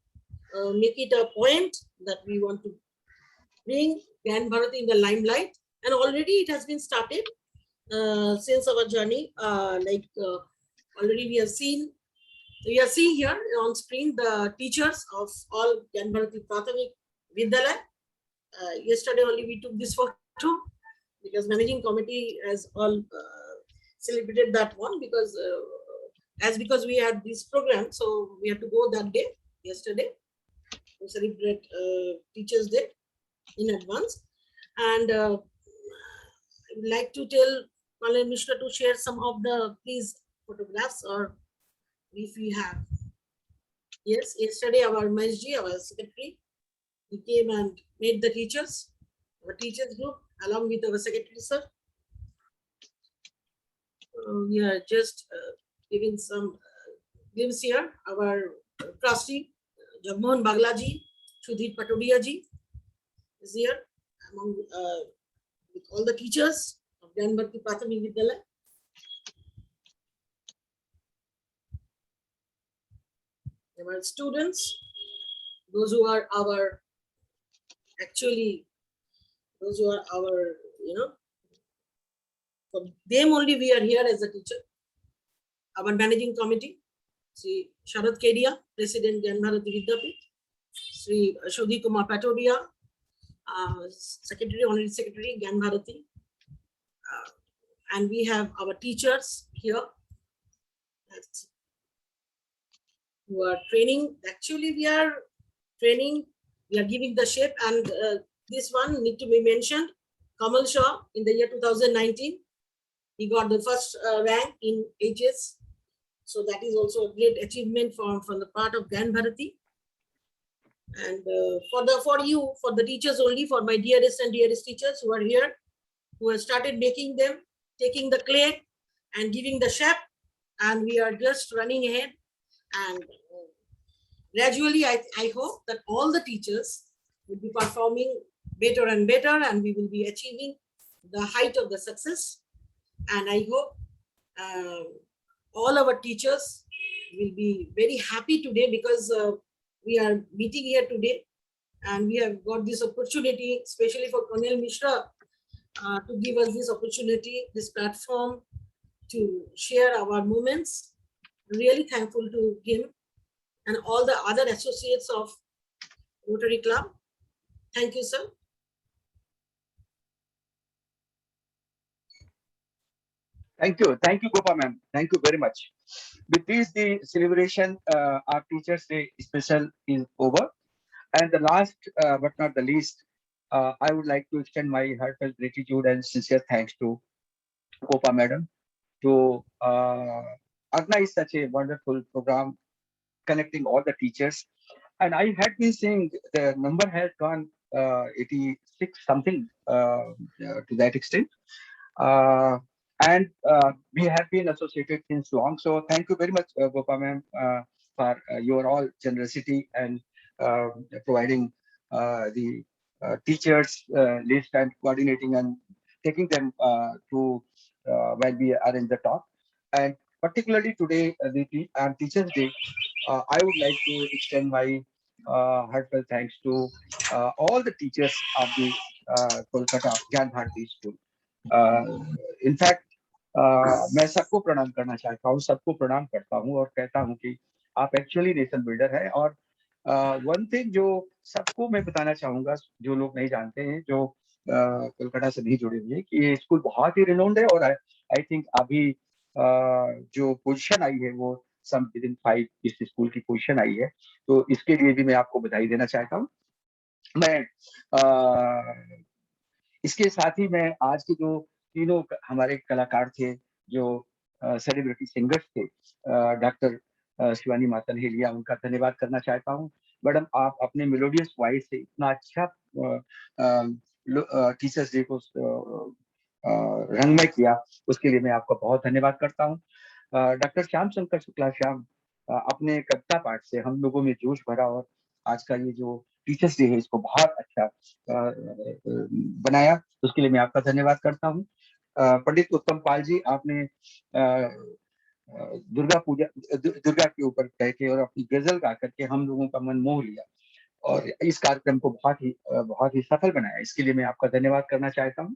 make it a point that we want to bring Gyan Bharati in the limelight, and already it has been started since our journey. Already we are seeing here on screen the teachers of all Gyan Bharati Prathamik Vidyalaya. Yesterday only we took this photo because managing committee has all celebrated that one, because because we had this program, so we had to go that day, yesterday. to celebrate Teachers' Day in advance. And I would like to tell Colonel Mishra to share some of the please photographs, or if we have. Yes, yesterday our Majji, our secretary, he came and met the teachers, our teachers group, along with our secretary, sir. We are just giving some glimpse here. Our trustee, Jagmohan Baglaji, Sudhir Patodia ji is here among with all the teachers of Gyan Bharati Prathamik Vidyalaya. Our students, those who are our, actually, those who are our, for them only we are here as a teacher. Our managing committee, Sri Sharad Kedia, President Gyan Bharati Vidyapith, Sri Shodhi Kumar Patodia, Secretary, Honorary Secretary, Gyan Bharati. And we have our teachers here who are training. Actually, we are training, we are giving the shape, and this one need to be mentioned. Kamal Shah in the year 2019, he got the first rank in HS. So that is also a great achievement from the part of Gyan Bharati. And for the teachers only, for my dearest and dearest teachers who are here, who have started making them, taking the clay and giving the shape, and we are just running ahead. And gradually, I hope that all the teachers will be performing better and better, and we will be achieving the height of the success. And I hope all our teachers will be very happy today, because we are meeting here today, and we have got this opportunity, especially for Colonel Mishra, to give us this opportunity, this platform to share our moments. Really thankful to him and all the other associates of Rotary Club. Thank you, sir. Thank you, Gopa ma'am. Thank you very much. With this, the celebration, our Teachers' Day special is over. And the last, but not the least, I would like to extend my heartfelt gratitude and sincere thanks to Gopa madam to organize such a wonderful program connecting all the teachers. And I had been saying the number has gone 86 something to that extent. And we have been associated since long. So thank you very much, Gopa ma'am, for your all generosity and providing the teachers list and coordinating and taking them to while we are in the talk. And particularly today, on Teachers' Day, I would like to extend my heartfelt thanks to all the teachers of the Kolkata Gyan Bharati School. In fact, मैं सबको प्रणाम करना चाहता हूँ, सबको प्रणाम करता हूँ और कहता हूँ कि आप एक्चुअली नेशन बिल्डर हैं। और वन थिंग जो सबको मैं बताना चाहूंगा, जो लोग नहीं जानते हैं, जो कोलकाता से नहीं जुड़े हुए हैं, कि ये स्कूल बहुत ही रिनाउंड है। और आई थिंक अभी जो पोजीशन आई है वो सम विदिन 5 इस स्कूल की पोजीशन आई है, तो इसके लिए भी मैं आपको बधाई देना चाहता हूँ। मैं इसके साथ ही मैं आज के जो तीनों हमारे कलाकार थे, जो सेलिब्रिटी सिंगर्स थे, डॉक्टर शिवानी मातनहेलिया, उनका धन्यवाद करना चाहता हूँ। मैडम, आप अपने मेलोडियस वॉइस से इतना अच्छा टीचर्स डे को रंगमय किया, उसके लिए मैं आपका बहुत धन्यवाद करता हूँ। डॉक्टर श्याम शंकर शुक्ला श्याम, अपने कविता पाठ से हम लोगों में जोश भरा और आज का ये जो टीचर्स डे है इसको बहुत अच्छा बनाया, उसके लिए मैं आपका धन्यवाद करता हूँ। पंडित उत्तम पाल जी, आपने दुर्गा के ऊपर कह के और अपनी गजल गा करके हम लोगों का मन मोह लिया और इस कार्यक्रम को बहुत ही सफल बनाया, इसके लिए मैं आपका धन्यवाद करना चाहता हूँ।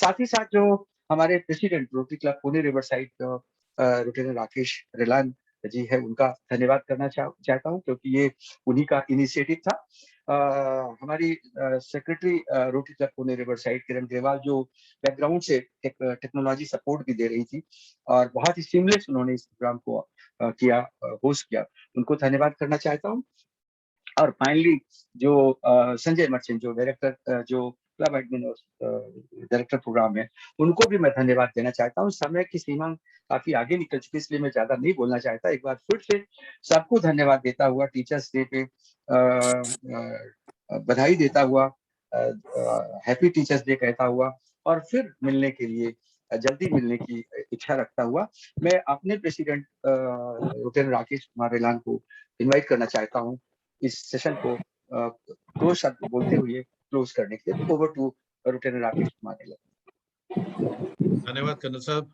साथ ही साथ जो हमारे president rotary club Pune river side rotary Rakesh Relan ji है, उनका धन्यवाद करना चाहता हूँ, क्योंकि ये उन्हीं का इनिशिएटिव था। हमारी secretary rotary club Pune river side Kiran Grewal, जो बैकग्राउंड से टेक्नोलॉजी सपोर्ट भी दे रही थी और बहुत ही सीमलेस उन्होंने इस प्रोग्राम को किया, होस्ट किया, उनको धन्यवाद करना चाहता हूँ। और फाइनली जो संजय मर्चेंट जो डायरेक्टर जो क्लब एडमिन और डायरेक्टर प्रोग्राम है, उनको भी मैं धन्यवाद देना चाहता हूँ। समय की सीमा काफी आगे निकल चुकी है, इसलिए मैं ज्यादा नहीं बोलना चाहता। एक बार फिर से सबको धन्यवाद देता हुआ, टीचर्स डे पे बधाई देता हुआ, हैप्पी टीचर्स डे कहता हुआ, और फिर मिलने के लिए, जल्दी मिलने की इच्छा रखता हुआ, मैं अपने प्रेसिडेंट लिeutenant राकेश कुमार रेलान को इनवाइट करना चाहता हूँ इस सेशन को क्लोज शब्द बोलते हुए क्लोज करने के लिए। Over to lieutenant Rakesh Kumar Relan. धन्यवाद कर्नल साहब।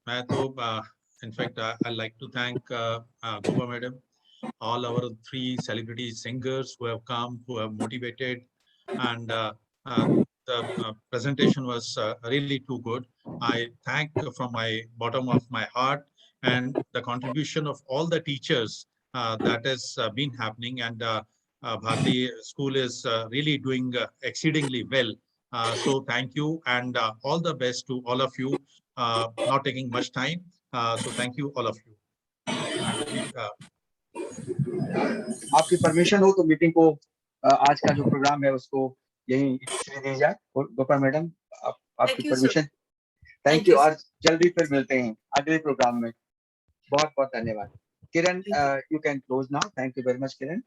मैं तो in fact I like to thank Gopa madam, all our 3 celebrity singers who have come, who have motivated, and the presentation was really too good. I thank from my bottom of my heart, and the contribution of all the teachers that has been happening, and Bharati School is really doing exceedingly well. So thank you, and all the best to all of you. Not taking much time, so thank you all of you. आपकी permission हो तो meeting को आज का जो programme है उसको यही श्री दी जाए। और गोपाल मैडम, आपकी Thank you, sir. Permission. Thank thank you, you, और जल्दी फिर मिलते हैं अगले प्रोग्राम में। बहुत बहुत धन्यवाद। किरण, Thank you can close now. Thank you very much Kiran.